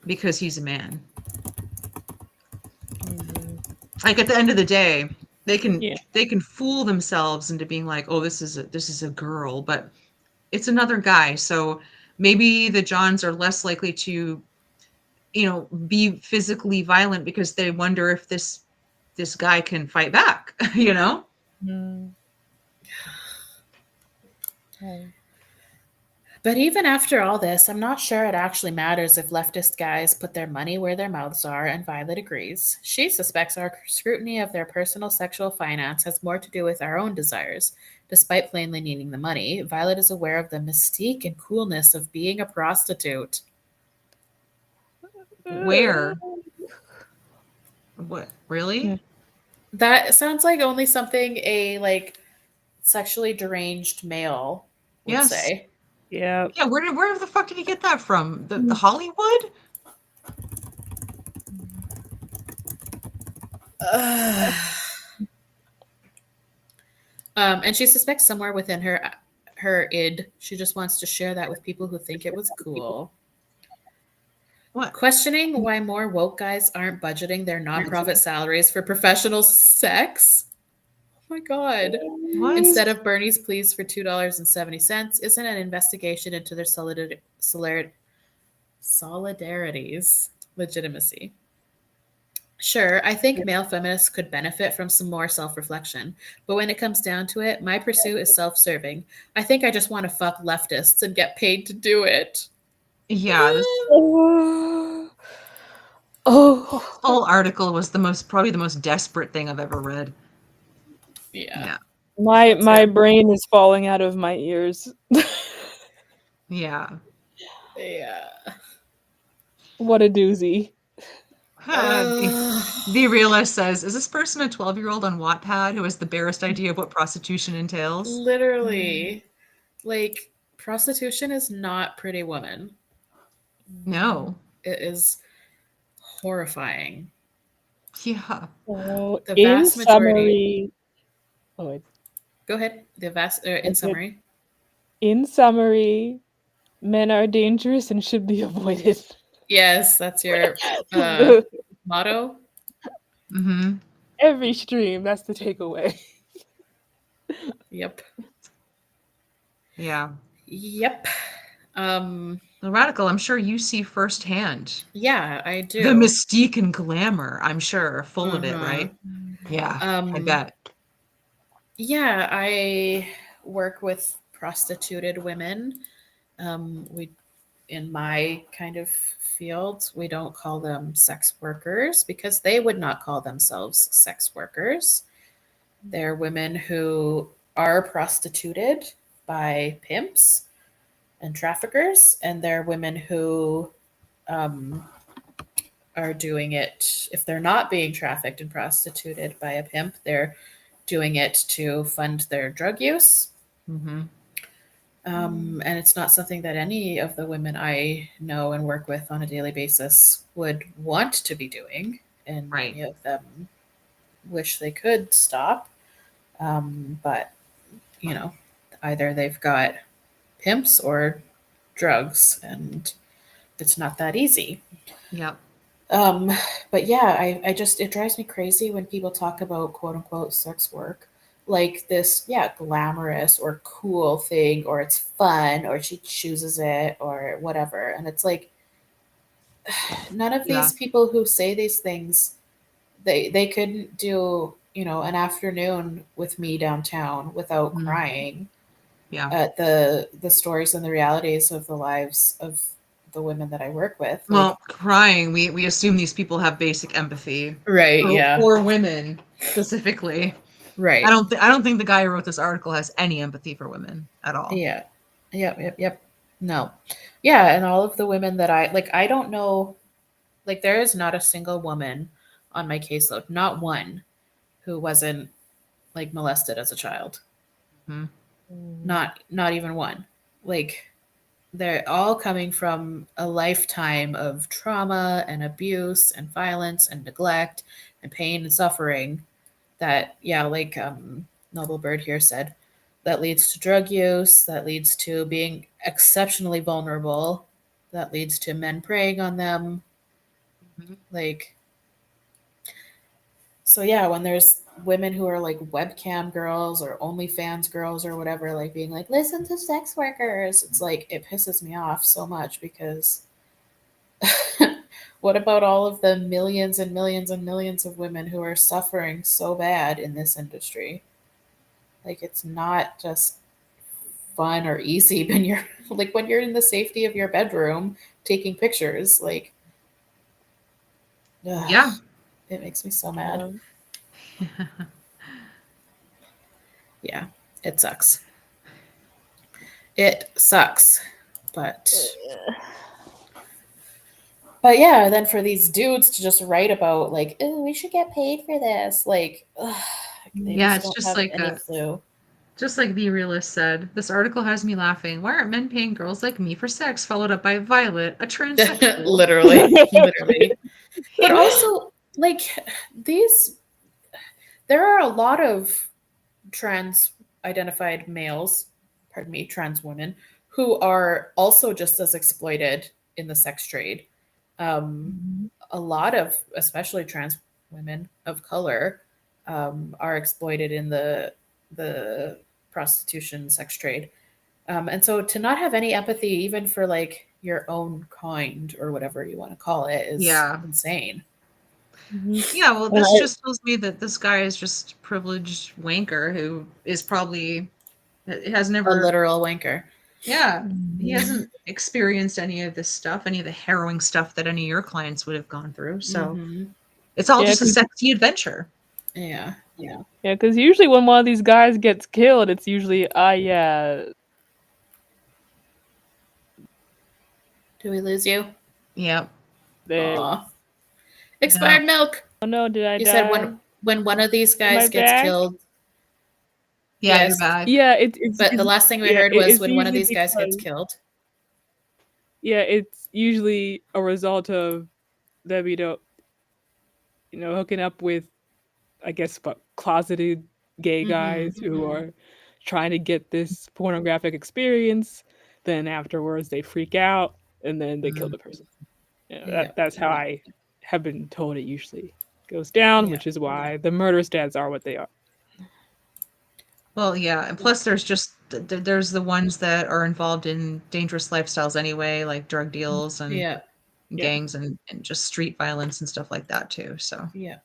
because he's a man. Like at the end of the day, they can fool themselves into being like, "Oh, this is a girl," but it's another guy. So maybe the Johns are less likely to, be physically violent because they wonder if this guy can fight back, But even after all this, I'm not sure it actually matters if leftist guys put their money where their mouths are, and Violet agrees. She suspects our scrutiny of their personal sexual finance has more to do with our own desires. Despite plainly needing the money, Violet is aware of the mystique and coolness of being a prostitute. Where? What? Really? That sounds like only something a sexually deranged male would Yes. say. Yeah. Yeah, where the fuck did he get that from? The Hollywood? And she suspects somewhere within her id, she just wants to share that with people who think it was cool. What? Questioning why more woke guys aren't budgeting their nonprofit salaries for professional sex. Oh my god. What? Instead of Bernie's pleas for $2.70 isn't an investigation into their solidarity's legitimacy. Sure, I think male feminists could benefit from some more self-reflection, but when it comes down to it, my pursuit is self-serving. I think I just want to fuck leftists and get paid to do it. Yeah, this Oh. whole article was probably the most desperate thing I've ever read. Yeah. My brain is falling out of my ears. Yeah. Yeah. What a doozy. The realist says, is this person a 12-year-old on Wattpad who has the barest idea of what prostitution entails? Literally. Like, prostitution is not Pretty Woman. No. It is horrifying. Yeah. So The in vast majority. summary, Go ahead. In summary. In summary, men are dangerous and should be avoided. Yes, that's your motto. Mm-hmm. Every stream, that's the takeaway. Yep. Yeah. Yep. The radical, I'm sure you see firsthand. Yeah, I do. The mystique and glamour, I'm sure, full of it, right? Yeah, I bet. Yeah, I work with prostituted women. We, in my kind of field, we don't call them sex workers because they would not call themselves sex workers. They're women who are prostituted by pimps and traffickers, and they're women who are doing it, if they're not being trafficked and prostituted by a pimp, they're doing it to fund their drug use. Mm-hmm. And it's not something that any of the women I know and work with on a daily basis would want to be doing. And Right. many of them wish they could stop. But, either they've got pimps or drugs, and it's not that easy. Yep. But yeah, it drives me crazy when people talk about quote unquote sex work like this, glamorous or cool thing, or it's fun, or she chooses it, or whatever. And it's like, none of these people who say these things, they couldn't do, an afternoon with me downtown without Mm. crying Yeah. at the stories and the realities of the lives of the women that I work with. Well, crying, we assume these people have basic empathy. Right, yeah. For women specifically. Right. I don't think the guy who wrote this article has any empathy for women at all. Yeah. Yep. No. Yeah, and all of the women that I don't know, there is not a single woman on my caseload, not one, who wasn't molested as a child. Mhm. Not even one. They're all coming from a lifetime of trauma and abuse and violence and neglect and pain and suffering that, Noble Bird here said, that leads to drug use, that leads to being exceptionally vulnerable, that leads to men preying on them. Mhm. So yeah, when there's women who are webcam girls or OnlyFans girls or whatever, being listen to sex workers, it's it pisses me off so much because what about all of the millions and millions and millions of women who are suffering so bad in this industry? It's not just fun or easy when you're when you're in the safety of your bedroom taking pictures. Yeah. It makes me so mad. Yeah, it sucks. It sucks. But yeah, then for these dudes to just write about oh, we should get paid for this, they Yeah, just it's don't just have like any clue. just like the realist said, this article has me laughing. Why aren't men paying girls like me for sex? Followed up by Violet, a transsexual. literally. But also these there are a lot of trans identified males, pardon me, trans women, who are also just as exploited in the sex trade. A lot of, especially trans women of color, are exploited in the prostitution sex trade. And so to not have any empathy, even for your own kind or whatever you want to call it, is insane. Yeah, well, And this I- just tells me that this guy is just a privileged wanker who is probably has A never literal wanker. Yeah, he hasn't experienced any of this stuff, any of the harrowing stuff that any of your clients would have gone through. So it's all Yeah, just a 'cause- sexy adventure. Yeah. yeah, because usually when one of these guys gets killed, it's usually yeah. Do we lose you? Yep. Aw. Expired milk. Oh no, did I You die? said when one of these Am I guys gets back? killed. Yeah, Yes. you're back. Yeah, But the last thing we heard was it's when one of usually these guys gets because- killed. Yeah, it's usually a result of them, hooking up with, I guess, closeted gay guys who are trying to get this pornographic experience. Then afterwards, they freak out and then they kill the person. Yeah. That's how I have been told it usually goes down, Yeah. which is why the murder stats are what they are. Well, yeah, and plus there's just there's the ones that are involved in dangerous lifestyles anyway, like drug deals and Yeah. gangs and just street violence and stuff like that too. So, Yeah.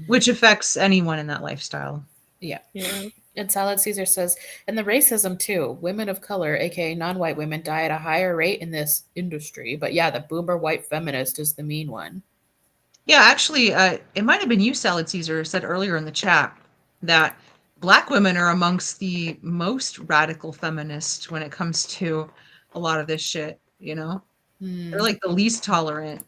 which affects anyone in that lifestyle. Yeah. Yeah. And Salad Caesar says, and the racism too. Women of color, aka non-white women, die at a higher rate in this industry. But yeah, the boomer white feminist is the mean one. Yeah, actually, it might have been you, Salad Caesar, said earlier in the chat that Black women are amongst the most radical feminists when it comes to a lot of this shit. They're like the least tolerant.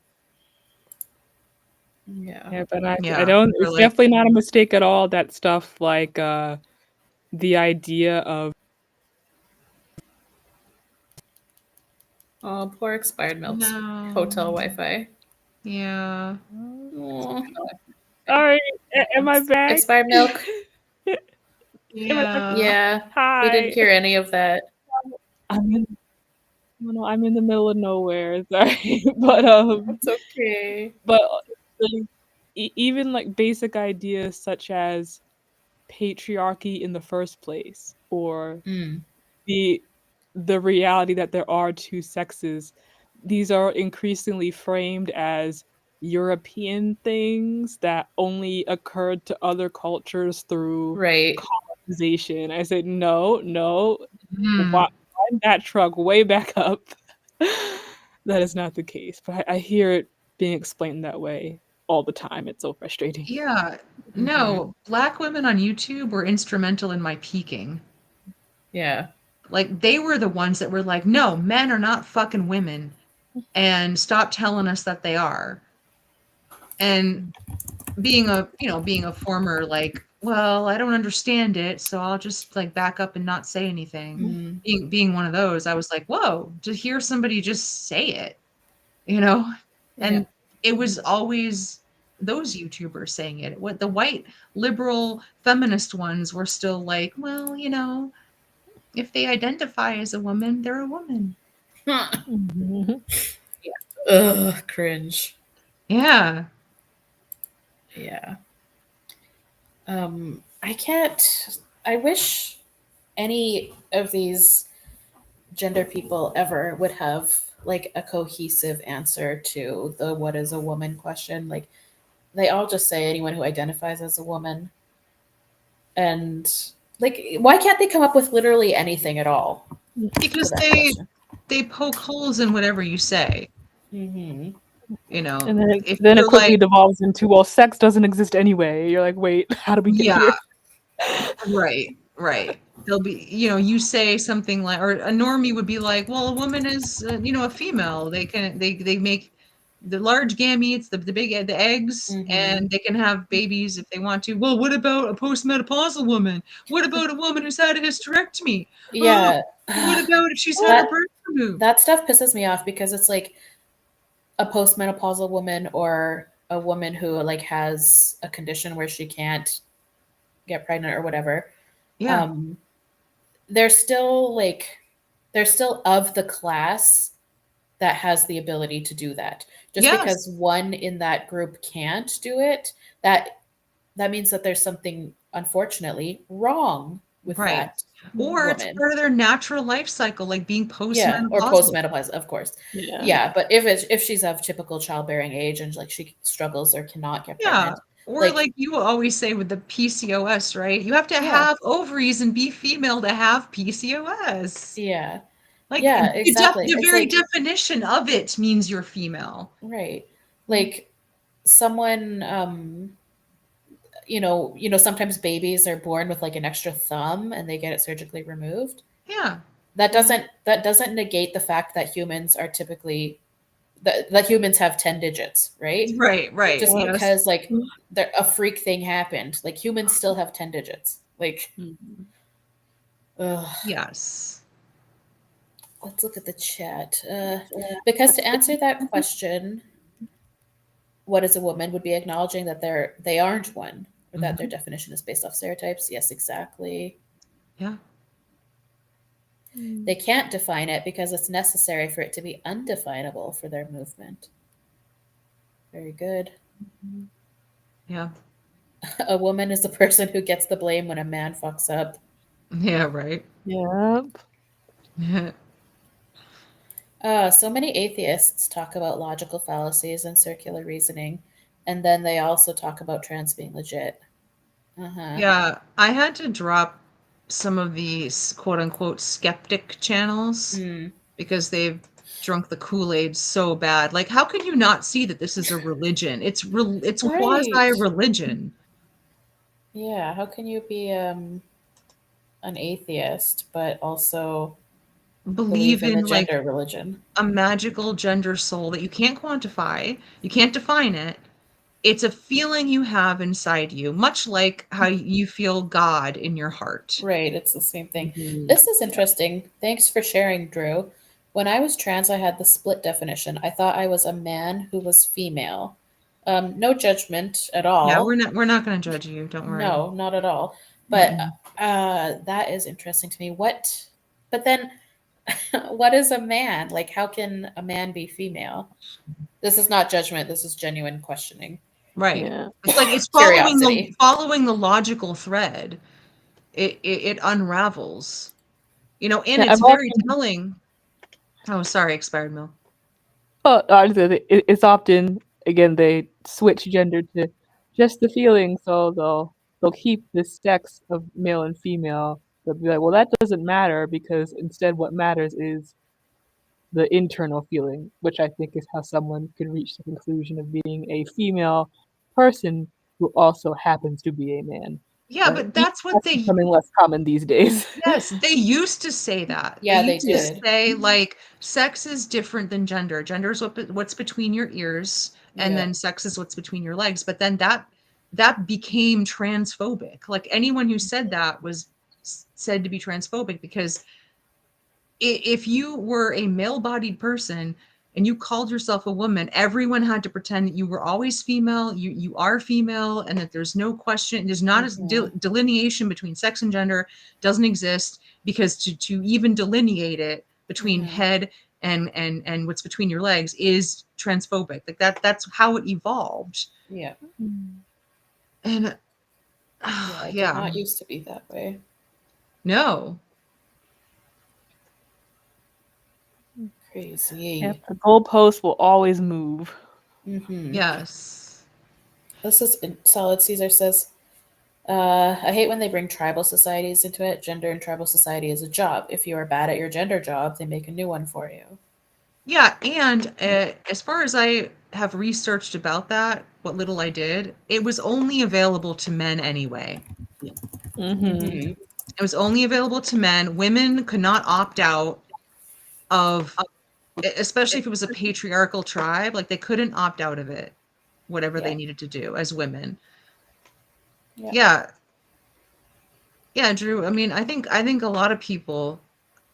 Yeah. Yeah, but I Yeah, don't. they're It's like, definitely not a mistake at all. That stuff like the idea of Oh, poor expired milk's no, hotel Wi-Fi. yeah, Aw. Sorry, am I back? Expired milk. Am I back? yeah. Yeah. Hi. We didn't hear any of that. I'm in. No, I'm in the middle of nowhere. Sorry, but It's okay. but even like basic ideas such as patriarchy in the first place, or the reality that there are two sexes, these are increasingly framed as European things that only occurred to other cultures through Right. colonization. I said, no, Mm. wind that truck way back up. That is not the case. But I hear it being explained that way all the time. It's so frustrating. Yeah. No, Black women on YouTube were instrumental in my peaking. Yeah. Like, they were the ones that were like, no, men are not fucking women, and stop telling us that they are. And being a former, like, well, I don't understand it, so I'll just like back up and not say anything. Being one of those, I was like, whoa, to hear somebody just say it, and it was always those YouTubers saying it. What the white liberal feminist ones were still like, well, if they identify as a woman, they're a woman. Ugh, cringe. Yeah. Yeah. I wish any of these gender people ever would have like a cohesive answer to the what is a woman question. Like they all just say anyone who identifies as a woman. And like why can't they come up with literally anything at all? Because they poke holes in whatever you say. Mm-hmm. And then if it you're quickly like, devolves into, well, sex doesn't exist anyway. You're like, wait, how did we get here? Right. They'll be, you say something like, or a normie would be like, well, a woman is, a female. They make the large gametes, the eggs, and they can have babies if they want to. Well, what about a postmenopausal woman? What about a woman who's had a hysterectomy? Yeah. What about if she's had her birth removed? That stuff pisses me off because it's like a postmenopausal woman or a woman who like has a condition where she can't get pregnant or whatever. Yeah. They're still of the class that has the ability to do that. Just because one in that group can't do it, that means that there's something unfortunately wrong with that. Or it's part of their natural life cycle, like being postmenopausal. Yeah, or postmenopausal, of course. Yeah. But if she's of typical childbearing age and like she struggles or cannot get pregnant. Or like you always say with the PCOS, right? You have to have ovaries and be female to have PCOS. Yeah. Like exactly. The very definition of it means you're female. Right. Like someone sometimes babies are born with like an extra thumb and they get it surgically removed. Yeah. That doesn't negate the fact that humans are typically that humans have 10 digits, right? Right. Just because like a freak thing happened, like humans still have 10 digits. Like yes. Let's look at the chat. Because to answer that question, what is a woman would be acknowledging that they aren't one, or that their definition is based off stereotypes. Yes, exactly. Yeah. They can't define it because it's necessary for it to be undefinable for their movement. Very good. Yeah. A woman is the person who gets the blame when a man fucks up. Yeah, right. Yep. So many atheists talk about logical fallacies and circular reasoning, and then they also talk about trans being legit. Yeah, I had to drop some of these quote unquote skeptic channels because they've drunk the Kool-Aid so bad. Like, how can you not see that this is a religion? It's quasi-religion. Yeah, how can you be an atheist but also believe in the gender religion? A magical gender soul that you can't quantify, you can't define it. It's a feeling you have inside you, much like how you feel God in your heart. Right, it's the same thing. This is interesting. Thanks for sharing, Drew. When I was trans, I had the split definition. I thought I was a man who was female. No judgment at all. Yeah, we're not going to judge you. Don't worry. No, not at all. But that is interesting to me. But then, what is a man? Like, how can a man be female? This is not judgment. This is genuine questioning. Right. Yeah. It's like it's following the logical thread. It unravels. And it's very telling. Oh, sorry, expired milk. But it's often again, they switch gender to just the feeling, so they'll keep this sex of male and female. They'll be like, well, that doesn't matter because instead what matters is the internal feeling, which I think is how someone could reach the conclusion of being a female person who also happens to be a man. Yeah, But but that's what that's they becoming less common these days. Yes, they used to say that. Yeah, they used to did. say, like, sex is different than gender. Gender is what's between your ears, and Yeah. then sex is what's between your legs. But then that became transphobic. Like, anyone who said that was said to be transphobic because if you were a male-bodied person and you called yourself a woman, everyone had to pretend that you were always female, you are female, and that there's no question, there's not a delineation between sex and gender, doesn't exist, because to even delineate it between head and what's between your legs is transphobic. Like that's how it evolved. Yeah. And It did not used to be that way. No. Crazy. Yep, the goalpost will always move. Yes. This is Solid Caesar says, I hate when they bring tribal societies into it. Gender in tribal society is a job. If you are bad at your gender job, they make a new one for you. Yeah, and as far as I have researched about that, what little I did, it was only available to men anyway. It was only available to men. Women could not opt out of, especially if it was a patriarchal tribe, like they couldn't opt out of it, whatever they needed to do as women. Yeah, Drew. I mean, I think a lot of people,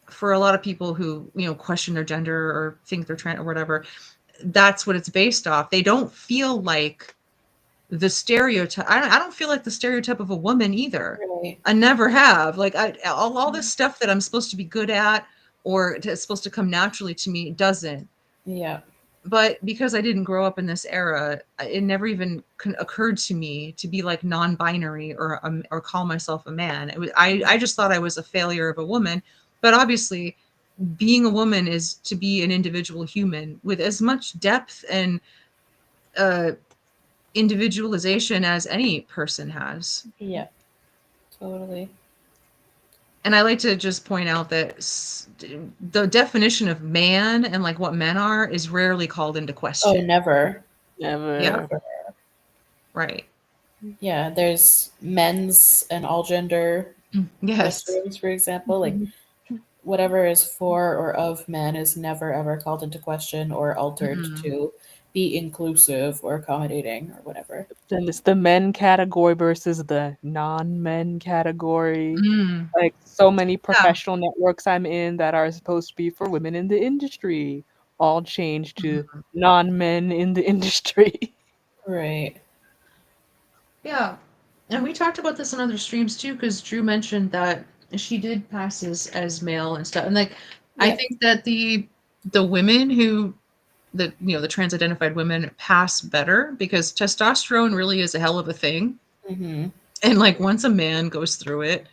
for a lot of people who, question their gender or think they're trans or whatever, that's what it's based off. They don't feel like the stereotype. I don't feel like the stereotype of a woman either. Really? I never have. Like all this stuff that I'm supposed to be good at or it's supposed to come naturally to me, it doesn't. Yeah. But because I didn't grow up in this era, it never even occurred to me to be like non-binary or call myself a man. I just thought I was a failure of a woman. But obviously, being a woman is to be an individual human with as much depth and individualization as any person has. Yeah. Totally. And I like to just point out that the definition of man and like what men are is rarely called into question. Oh, never. Never. Yeah. Right. Yeah, there's men's and all gender Yes. restrooms, for example. Like whatever is for or of men is never ever called into question or altered to be inclusive or accommodating or whatever. Then it's the men category versus the non-men category. Like so many professional networks I'm in that are supposed to be for women in the industry all changed to non-men in the industry. Right. Yeah. And we talked about this in other streams too, because Drew mentioned that she did pass as male and stuff. And like I think that the women who the trans-identified women pass better because testosterone really is a hell of a thing. And like once a man goes through it,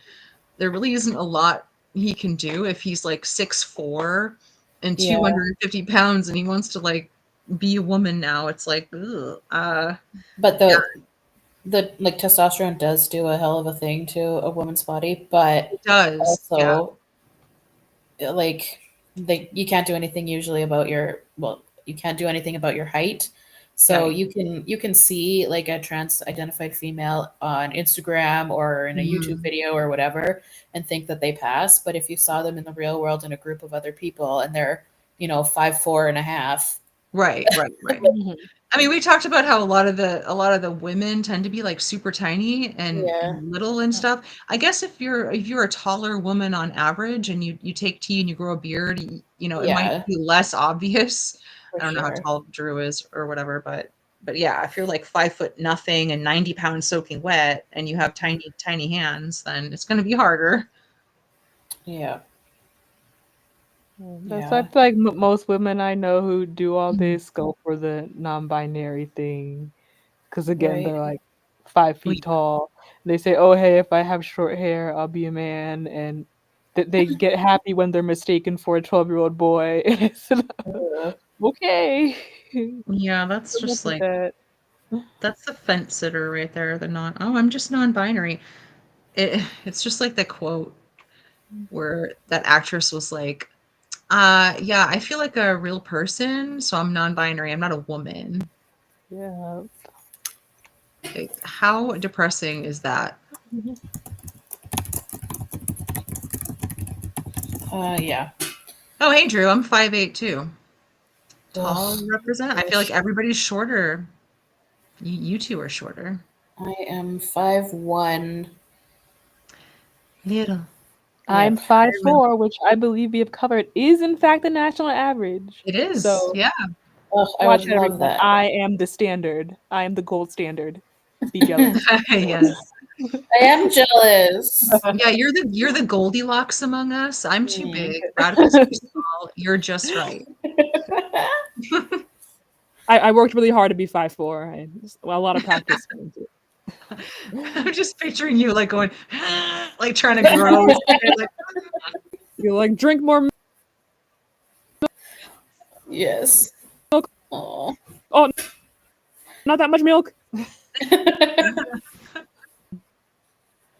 there really isn't a lot he can do if he's like 6'4" and 250 pounds and he wants to like be a woman now. It's like, ugh, but the like testosterone does do a hell of a thing to a woman's body, but it does also like you can't do anything usually about you can't do anything about your height. So you can see like a trans identified female on Instagram or in a YouTube video or whatever and think that they pass. But if you saw them in the real world in a group of other people and they're, 5'4.5". Right. I mean, we talked about how a lot of the women tend to be like super tiny and little and stuff. I guess if you're a taller woman on average and you take tea and you grow a beard, it might be less obvious. I don't know how tall Drew is or whatever, but yeah, if you're like 5 foot nothing and 90 pounds soaking wet and you have tiny hands, then it's going to be harder. Yeah. That's I feel like most women I know who do all this go for the non-binary thing, because again they're like 5 feet tall. They say, "Oh hey, if I have short hair, I'll be a man," and they get happy when they're mistaken for a 12-year-old boy. Okay. Yeah, that's Good luck just with like that. that's the fence sitter right there. The non. Oh, I'm just non-binary. It's just like the quote where that actress was like, yeah, I feel like a real person, so I'm non-binary. I'm not a woman." Yeah. Like, how depressing is that? Yeah. Oh, hey, Drew, I'm 5'8" too. Tall Ugh, represent. I feel like gosh. everybody's shorter. You two are shorter. I am 5'1". Little. I'm Yep. 5'4", which I believe we have covered is in fact the national average. It is. So Yeah. Ugh, I watch would it, love everyone. that. I am the standard. I am the gold standard. Be jealous. Yes. I am jealous. Yeah, you're the Goldilocks among us. I'm too Hmm. big. Radical's too small. You're just right. I worked really hard to be 5'4". A lot of practice went into it. I'm just picturing you like going, like trying to grow. Like, You're like, drink more Yes. milk. Oh. Oh, not that much milk.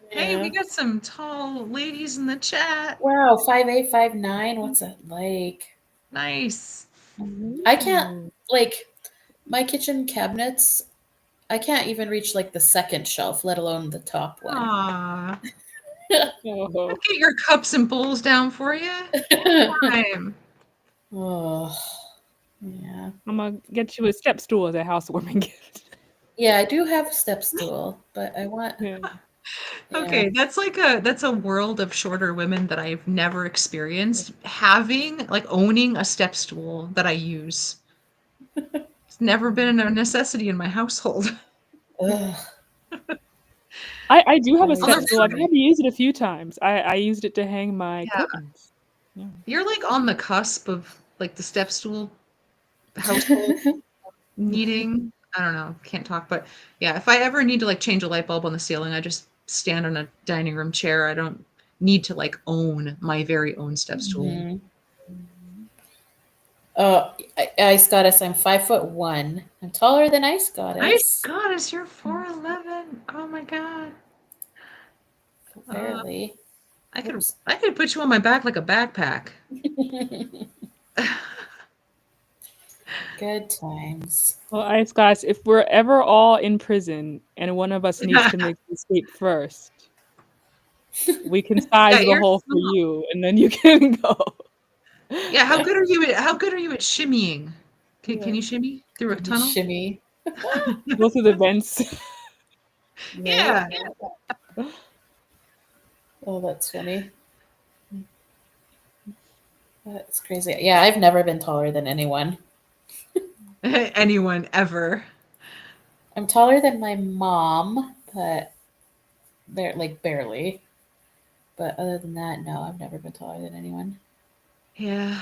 hey, we Yeah. got some tall ladies in the chat. Wow, 5'8", 5'9". What's that like? Nice. I can't like my kitchen cabinets. I can't even reach like the second shelf, let alone the top one. Aw. Oh. I'll get your cups and bowls down for you. Time. Oh, yeah. I'm gonna get you a step stool as a housewarming gift. Yeah, I do have a step stool, but I want. Yeah. Yeah. Okay, that's a world of shorter women that I've never experienced. Having like owning a step stool that I use. It's never been a necessity in my household. Ugh, I do have a I'll step never stool. I've try. had to use it a few times. I used it to hang my Yeah. curtains. Yeah. You're like on the cusp of like the step stool household needing. I don't know, can't talk, but yeah, if I ever need to like change a light bulb on the ceiling, I just stand on a dining room chair. I don't need to like own my very own step stool. Mhm. Oh, Ice Goddess, I'm 5'1". I'm taller than Ice Nice Goddess. goddess, you're 4'11". Oh my god. Uh, Barely. I could Oops. I could put you on my back like a backpack. Good times. Well, Ice guys, if we're ever all in prison and one of us needs to make the escape first, we can size Yeah, the you're hole for small. you, and then you can go. Yeah, how good are you at shimmying? Can Yeah. you shimmy through a tunnel? Shimmy. Go through the vents. Right? Yeah. Oh, that's funny. That's crazy. Yeah, I've never been taller than anyone. Anyone ever. I'm taller than my mom, but barely. But other than that, no, I've never been taller than anyone. Yeah.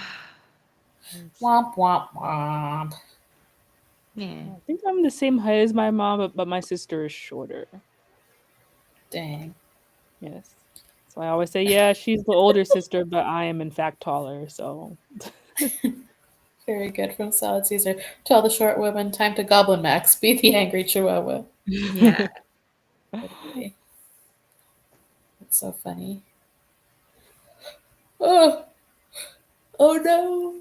Womp womp womp. Yeah. I think I'm the same height as my mom, but my sister is shorter. Dang. Yes. So I always say, yeah, she's the older sister, but I am in fact taller. So Very good from Salad Caesar. Tell the short woman, time to Goblin Max. Be the angry Chihuahua. Yeah. Totally. That's so funny. Oh, oh no.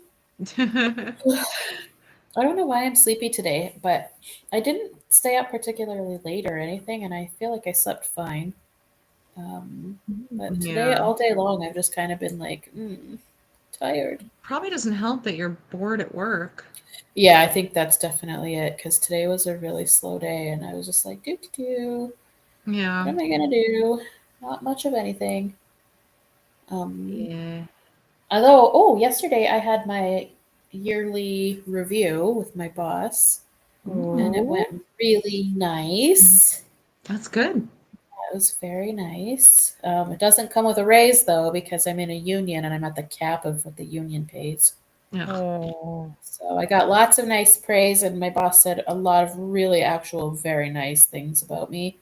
I don't know why I'm sleepy today, but I didn't stay up particularly late or anything, and I feel like I slept fine. But today, Yeah. all day long, I've just kind of been like, tired. Probably doesn't help that you're bored at work. Yeah, I think that's definitely it, because today was a really slow day, and I was just like, do. Yeah. What am I gonna do? Not much of anything. Yeah. Although, yesterday I had my yearly review with my boss, and it Ooh. went really nice. That's good. It was very nice. It doesn't come with a raise though, because I'm in a union and I'm at the cap of what the union pays. Yeah. Oh, So I got lots of nice praise, and my boss said a lot of really actual very nice things about me,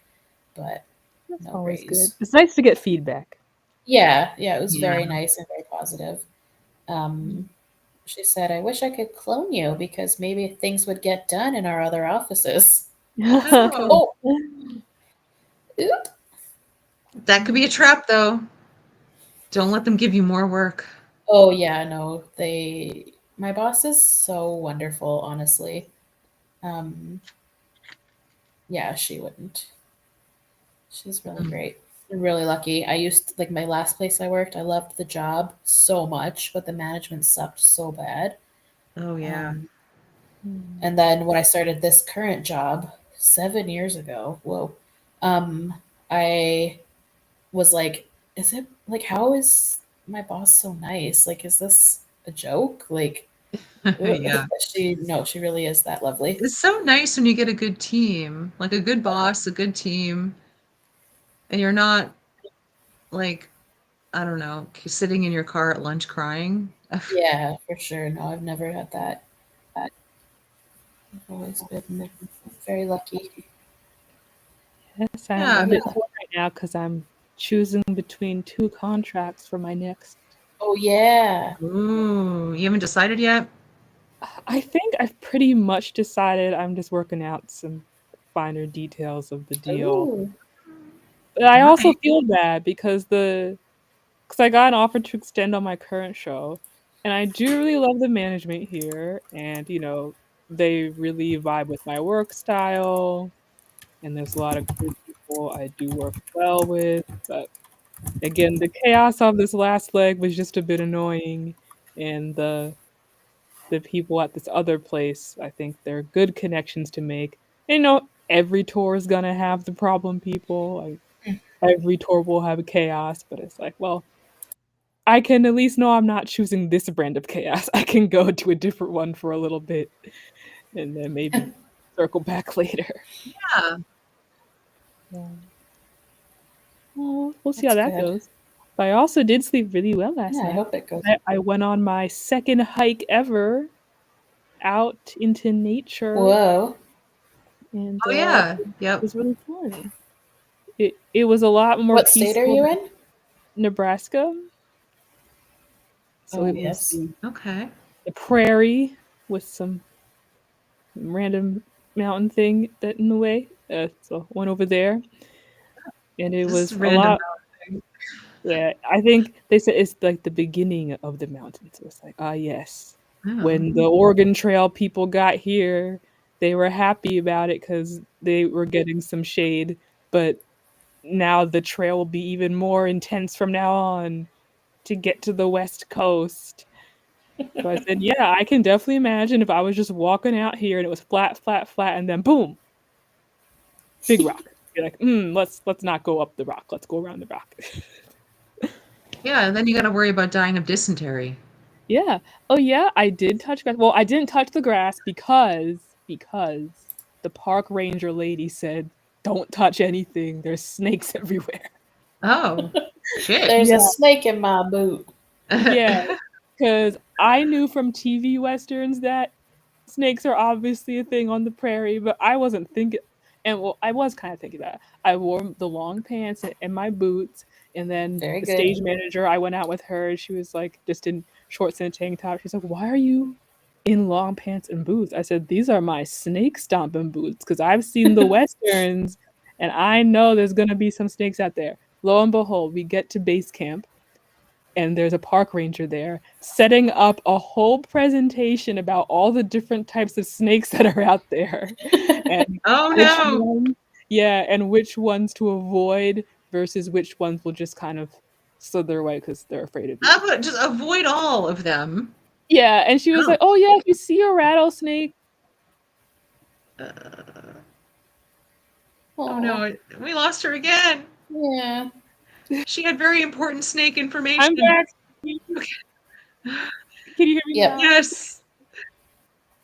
but that's no always good. raise. It's nice to get feedback. Yeah, it was Yeah. very nice and very positive. Um, She said, "I wish I could clone you because maybe things would get done in our other offices." Oh, Oh, oop. that could be a trap, though. Don't let them give you more work. Oh yeah, no, my boss is so wonderful, honestly. Um, yeah, she wouldn't. She's really Mm. great. I'm really lucky. Like my last place I worked, I loved the job so much, but the management sucked so bad. Oh, yeah. Um, and then when I started this current job 7 years ago, whoa, um, I was like, is it like, how is my boss so nice? Like, is this a joke? Like, Yeah. no, she really is that lovely. It's so nice when you get a good team, like a good boss, a good team, and you're not like, I don't know, sitting in your car at lunch crying. Yeah, for sure. No, I've never had that. I've always been very lucky. Yes, I'm Yeah. a bit torn right now because I'm choosing between 2 contracts for my next. Oh yeah. Ooh, you haven't decided yet? I think I've pretty much decided. I'm just working out some finer details of the deal. Ooh. But I also Nice. feel bad because I got an offer to extend on my current show, and I do really love the management here, and they really vibe with my work style, and there's a lot of good people I do work well with. But again, the chaos of this last leg was just a bit annoying, and the people at this other place, I think they're good connections to make. And, every tour is gonna have the problem people. Like every tour will have chaos, but it's like, well, I can at least know I'm not choosing this brand of chaos. I can go to a different one for a little bit and then maybe circle back later. Yeah. Yeah. Well, we'll see how That's that good. goes. But I also did sleep really well last Yeah, I night. hope it goes. I went on my second hike ever out into nature, Whoa. and Oh, it yeah. Yep. was really fun. It was a lot more What state are peaceful you than in? Nebraska. So Oh it was yes. Okay. the prairie with some random mountain thing that in the way. So went over there, and it This is was a random lot. Yeah, I think they said it's like the beginning of the mountain. So it's like, ah, yes. Oh. When the Oregon Trail people got here, they were happy about it because they were getting some shade. But now the trail will be even more intense from now on to get to the West Coast. So I said, yeah, I can definitely imagine if I was just walking out here and it was flat, flat, flat, and then boom, big rock. You're like, let's not go up the rock. Let's go around the rock. Yeah, and then you got to worry about dying of dysentery. Yeah. Oh yeah, I did touch grass. Well, I didn't touch the grass because the park ranger lady said, "Don't touch anything. There's snakes everywhere." Oh, shit. There's a Yeah. snake in my boot. Yeah, because I knew from TV westerns that snakes are obviously a thing on the prairie, but I wasn't thinking. And well, I was kind of thinking that. I wore the long pants and my boots, and then Very the good. stage manager, I went out with her, and she was like just in shorts and a tank top. She's like, "Why are you in long pants and boots?" I said, "These are my snake stomping boots because I've seen the westerns, and I know there's gonna be some snakes out there." Lo and behold, we get to base camp and there's a park ranger there setting up a whole presentation about all the different types of snakes that are out there and Oh, which no. ones, yeah, and which ones to avoid versus which ones will just kind of slither away because they're afraid of you. Just avoid all of them. Yeah, and she was Oh. like, "Oh yeah, if you see a rattlesnake." Uh, oh, Oh no. We lost her again. yeah. She had very important snake information. I'm back. Can you hear me Yep. now? Yes.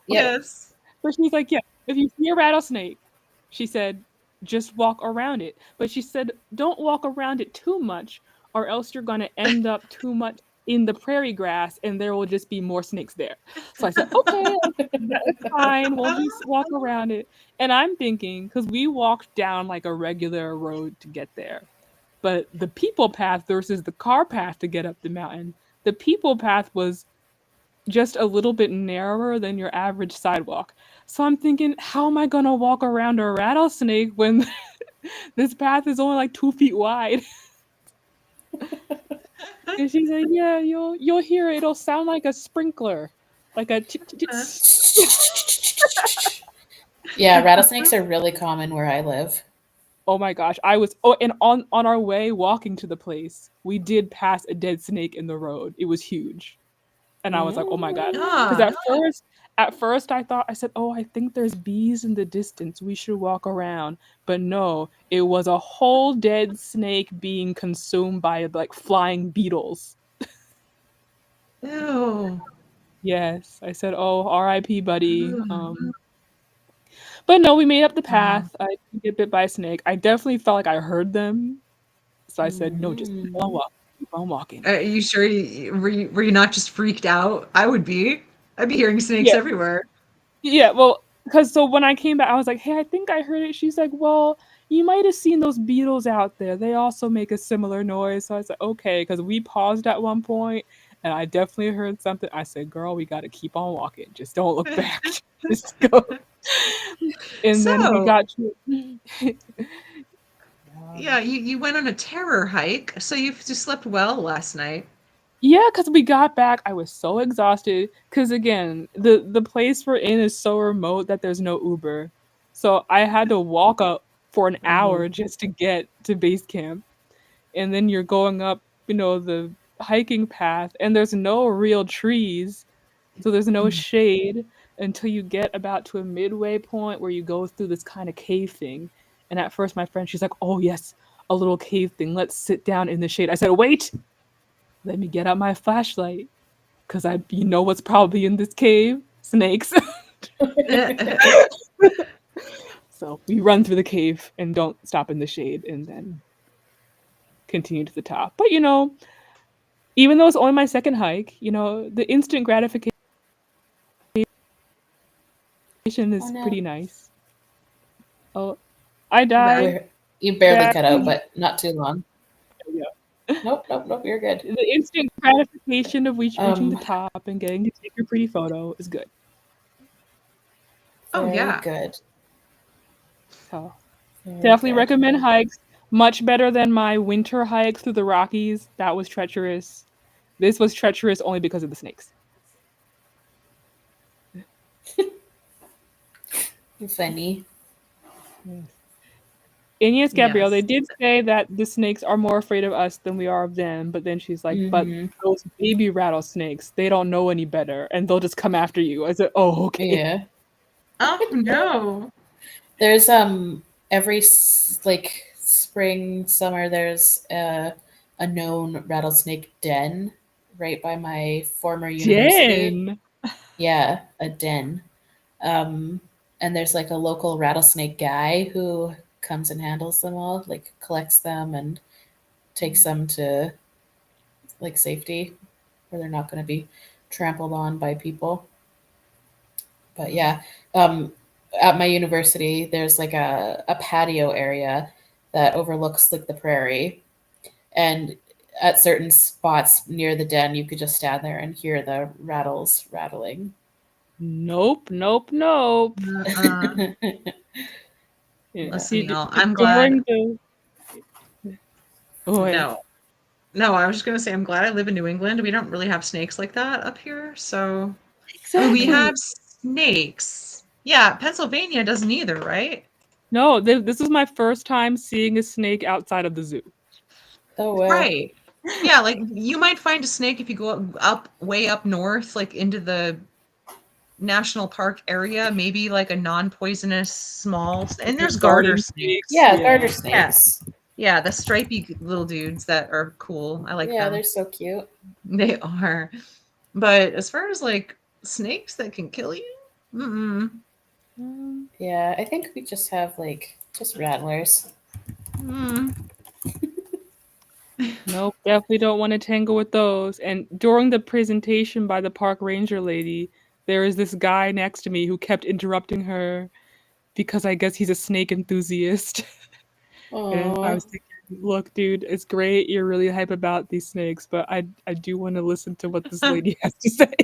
Yep. Yes. But she's like, yeah, if you see a rattlesnake, she said, just walk around it. But she said, don't walk around it too much, or else you're going to end up too much in the prairie grass and there will just be more snakes there. So I said, okay, that's fine. We'll just walk around it. And I'm thinking, because we walked down like a regular road to get there, but the people path versus the car path to get up the mountain, the people path was just a little bit narrower than your average sidewalk. So I'm thinking, how am I gonna walk around a rattlesnake when this path is only like 2 feet wide? And she said, "Yeah, you'll hear it. It'll sound like a sprinkler, like a tick, tick, tick." Yeah, rattlesnakes are really common where I live. Oh my gosh, and on our way walking to the place, we did pass a dead snake in the road. It was huge. And I was like, "Oh my god." Cuz Ah, at first I said, "Oh, I think there's bees in the distance. We should walk around." But no, it was a whole dead snake being consumed by like flying beetles. ew. Yes, I said, "Oh, R.I.P., buddy." But no, we made up the path. I didn't get bit by a snake. I definitely felt like I heard them. So I said, "No, just keep on walking. Keep on walking." Are you sure were you not just freaked out? I would be. I'd be hearing snakes Yeah. everywhere. Yeah, well, because so when I came back, I was like, "Hey, I think I heard it." She's like, "Well, you might have seen those beetles out there. They also make a similar noise." So I said, "Okay," because we paused at one point, and I definitely heard something. I said, "Girl, we got to keep on walking. Just don't look back. Just go." And then we So, got to. yeah, you went on a terror hike, so you just slept well last night. Yeah, because we got back, I was so exhausted. Because again, the place we're in is so remote that there's no Uber, so I had to walk up for an Mhm. hour just to get to base camp, and then you're going up, the hiking path, and there's no real trees, so there's no shade until you get about to a midway point where you go through this kind of cave thing. And at first, my friend, she's like, "Oh yes, a little cave thing. Let's sit down in the shade." I said, "Wait, let me get out my flashlight, because you know what's probably in this cave? Snakes." So we run through the cave and don't stop in the shade, and then continue to the top. But even though it's only my second hike, the instant gratification Oh is no. pretty nice. Oh, I That died. You barely Bad. cut out, but not too long. Yeah. Nope, nope, nope. You're good. The instant gratification of reaching the Um, top and getting to take your pretty photo is good. oh very yeah. good. So Very definitely good. recommend hikes. Much better than my winter hike through the Rockies. That was treacherous. This was treacherous only because of the snakes. Funny. Yes. And yes, Gabrielle, they Yes. did say that the snakes are more afraid of us than we are of them. But then she's like, "But Hmm. those baby rattlesnakes, they don't know any better, and they'll just come after you." I said, "Oh, okay." Yeah. Oh no. There's every like spring, summer. There's a known rattlesnake den right by my former university. Jen. Yeah, a den. Um, and there's like a local rattlesnake guy who comes and handles them all, like collects them and takes them to like safety where they're not going to be trampled on by people. But yeah, um, at my university, there's like a patio area that overlooks like the prairie, and at certain spots near the den, you could just stand there and hear the rattles rattling. Nope, nope, nope. Uh, Yeah. listen, y'all. See, I'm glad. during the oh wait. No. No, I was just gonna say I'm glad I live in New England. We don't really have snakes like that up here. So I mean we Exactly. have snakes. Yeah, Pennsylvania doesn't either, right? No, this was my first time seeing a snake outside of the zoo. Oh wow. Right. Yeah, like you might find a snake if you go up way up north, like into the national park area, maybe like a non-poisonous small, and there's garter Garden snakes. snakes. Yeah, garter Yeah. Yeah. snakes. Yeah, the stripy little dudes that are cool. I like Yeah, they're them. so cute. They are. But as far as like snakes that can kill you, mm-mm. Um, Yeah, I think we just have like just rattlers. Mm. nope, definitely don't want to tangle with those. And during the presentation by the park ranger lady, there is this guy next to me who kept interrupting her because I guess he's a snake enthusiast. And I Oh, was thinking, look, dude, it's great. You're really hype about these snakes, but I do want to listen to what this lady has to say.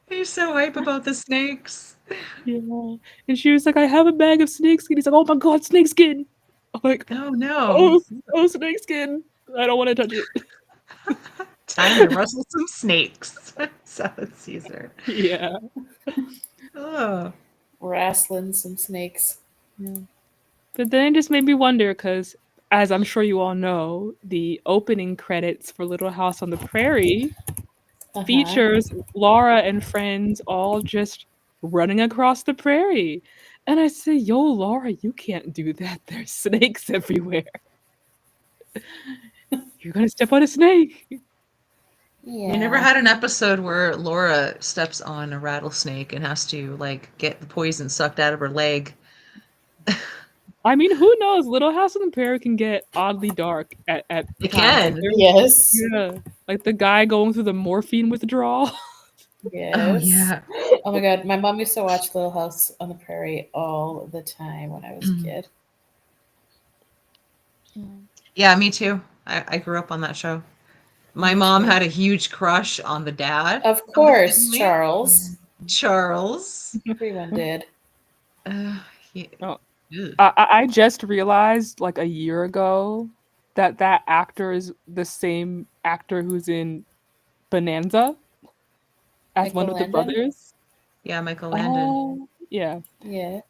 He's so hype about the snakes. Yeah. And she was like, I have a bag of snakeskin. He's like, oh my god, snakeskin. I'm like, Oh no. oh, snakeskin. I don't want to touch it. Time to rustle some snakes. Salad Caesar. Yeah. Oh. Wrestling some snakes. Yeah. But then it just made me wonder because, as I'm sure you all know, the opening credits for Little House on the Prairie features Laura and friends all just running across the prairie. And I say, yo, Laura, you can't do that. There's snakes everywhere. You're going to step on a snake. Yeah. We never had an episode where Laura steps on a rattlesnake and has to like get the poison sucked out of her leg. I mean, who knows? Little House on the Prairie can get oddly dark at It times. can. Like, Yes. yeah. Like the guy going through the morphine withdrawal. Yes. Oh yeah. Oh my god, my mom used to watch Little House on the Prairie all the time when I was a kid. Yeah, me too. I grew up on that show. My mom had a huge crush on the dad. Of course, Charles. Charles. Everyone did. He- Oh. Ugh. I just realized like a year ago that actor is the same actor who's in Bonanza as Michael one of the Landon? brothers. Yeah, Michael Landon. Oh, yeah. Yeah.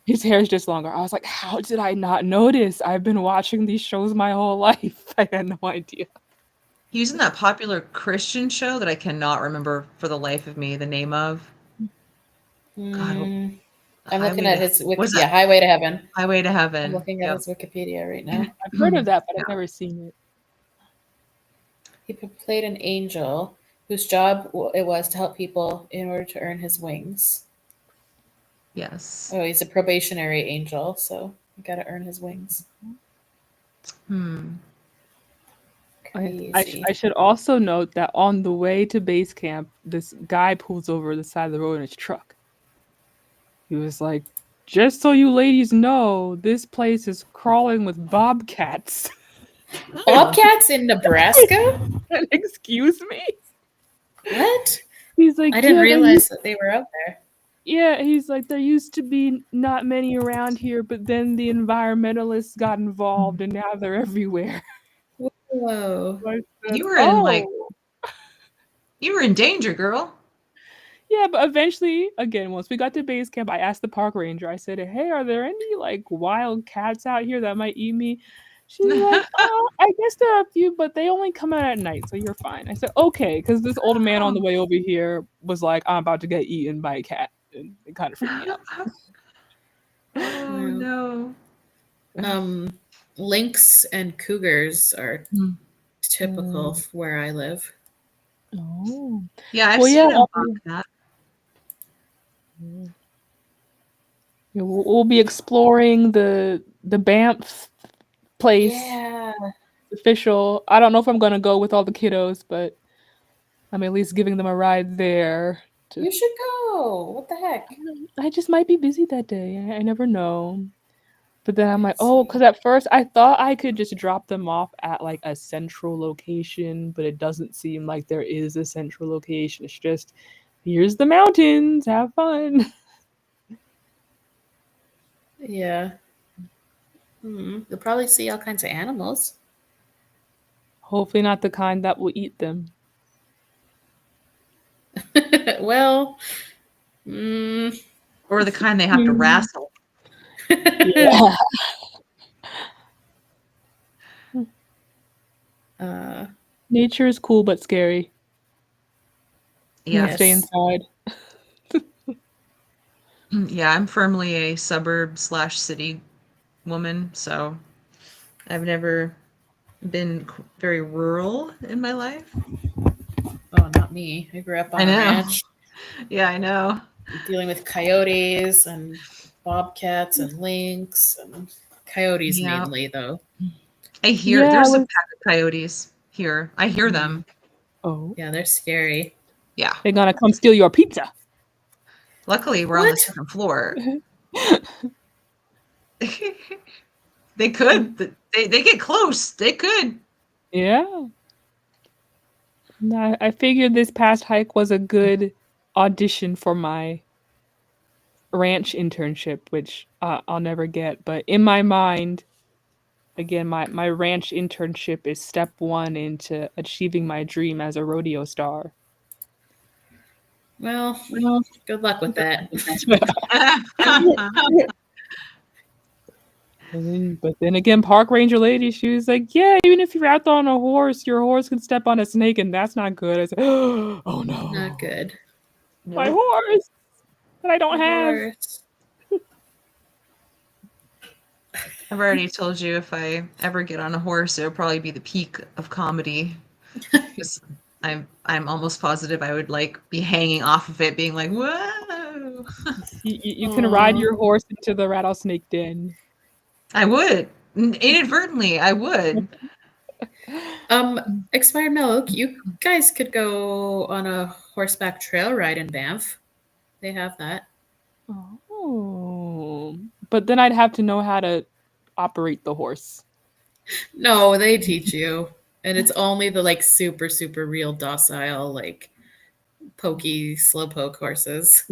His hair is just longer. I was like, how did I not notice? I've been watching these shows my whole life. I had no idea. He was in that popular Christian show that I cannot remember for the life of me the name of. God, I'm looking at his was Wikipedia. it Highway to Heaven. Highway to Heaven. I'm looking at his Wikipedia right now. I've heard of that, but I've never seen it. He played an angel whose job it was to help people in order to earn his wings. Yes. Oh, he's a probationary angel, so you got to earn his wings. Crazy. I should also note that on the way to base camp, this guy pulls over the side of the road in his truck. He was like, just so you ladies know, this place is crawling with bobcats. Bobcats in Nebraska? Excuse me? What? He's like, I didn't "Yeah, realize that they were out there. Yeah, he's like, there used to be not many around here, but then the environmentalists got involved and now they're everywhere." Whoa. I said, You were in like "Oh." you were in danger, girl. Yeah, but eventually, again, once we got to base camp, I asked the park ranger, I said, hey, are there any like wild cats out here that might eat me? She's like, I guess there are a few, but they only come out at night, so you're fine. I said, okay, because this old man on the way over here was like, I'm about to get eaten by a cat. And it kind of freaked me out. Oh no. Lynx and cougars are typical where I live. Oh. Yeah, I've Well, seen yeah, him that. Yeah, we'll be exploring the Banff place. Yeah. Official. I don't know if I'm gonna go with all the kiddos, but I'm at least giving them a ride there. You should go. What the heck? I just might be busy that day. I never know. But then I'm like, oh, because at first I thought I could just drop them off at like a central location, but it doesn't seem like there is a central location. It's just, here's the mountains, have fun. Yeah. You'll probably see all kinds of animals. Hopefully not the kind that will eat them. Well, Or the kind they have to wrestle. Yeah. Nature is cool but scary. Yeah. Stay inside. Yeah, I'm firmly a suburb/city woman, so I've never been very rural in my life. Oh, not me. I grew up on a ranch. Yeah, I know. Dealing with coyotes and bobcats and lynx and coyotes mainly, though. I hear there's a pack of coyotes here. I hear them. Oh. Yeah, they're scary. Yeah. They're gonna come steal your pizza. Luckily, we're on the second floor. They could. They get close. They could. Yeah. I figured this past hike was a good audition for my ranch internship, which I'll never get. But in my mind, again, my ranch internship is step one into achieving my dream as a rodeo star. Well, good luck with that. But then again, park ranger lady, she was like, "Yeah, even if you're out there on a horse, your horse can step on a snake, and that's not good." I said, "Oh no, Not good. my horse that I don't have." Horse. I've already told you if I ever get on a horse, it'll probably be the peak of comedy. Because I'm almost positive I would like be hanging off of it, being like, "Whoa!" You can ride your horse into the rattlesnake den. I would inadvertently. I would. Expired Milk, you guys could go on a horseback trail ride in Banff. They have that. Oh, but then I'd have to know how to operate the horse. No, they teach you. And it's only the like super, super real docile, like pokey, slowpoke horses.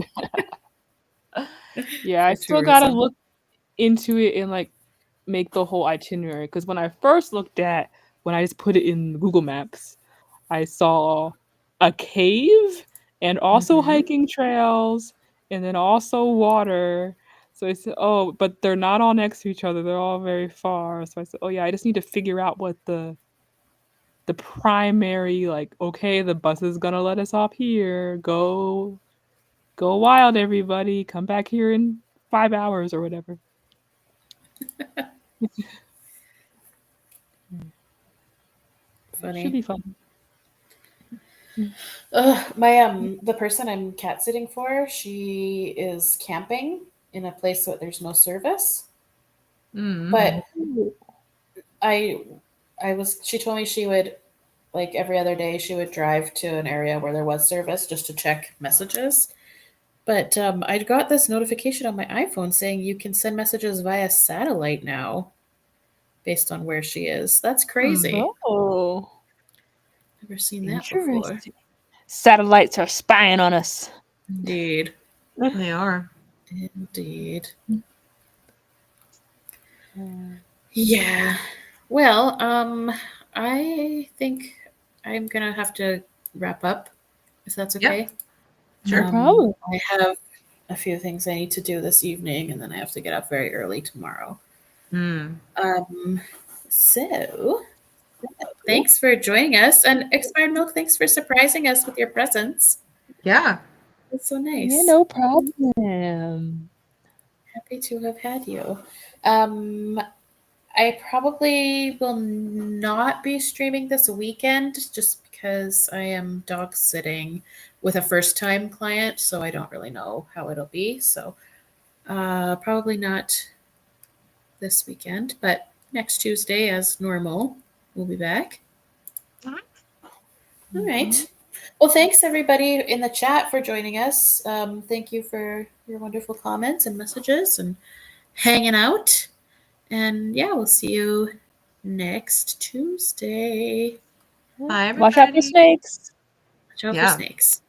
Yeah, I For still gotta tourism. look into it and like make the whole itinerary. Because when I first looked at, when I just put it in Google Maps, I saw a cave and also Mhm. hiking trails and then also water. So I said, oh, but they're not all next to each other. They're all very far. So I said, oh yeah, I just need to figure out what the primary, like, okay, the bus is gonna let us off here. Go wild, everybody. Come back here in 5 hours or whatever. It should Funny. be fun. The person I'm cat sitting for, she is camping in a place where there's no service. But I she told me she would like every other day she would drive to an area where there was service just to check messages. But I got this notification on my iPhone saying you can send messages via satellite now based on where she is. That's crazy. Oh, Never seen that before. interesting. Satellites are spying on us. Indeed. They are. Indeed. Yeah. Well, I think I'm gonna have to wrap up if that's Yep. okay. Sure. No problem. I have a few things I need to do this evening, and then I have to get up very early tomorrow. So thanks for joining us, and Expired Milk, thanks for surprising us with your presence. Yeah. That's so nice. Yeah, no problem. Happy to have had you. I probably will not be streaming this weekend just because I am dog sitting with a first time client, so I don't really know how it'll be. So probably not this weekend, but next Tuesday, as normal, we'll be back. All right. Well, thanks everybody in the chat for joining us. Thank you for your wonderful comments and messages and hanging out. And yeah, we'll see you next Tuesday. Bye, everybody. Watch out for snakes. Watch out Yeah. for snakes.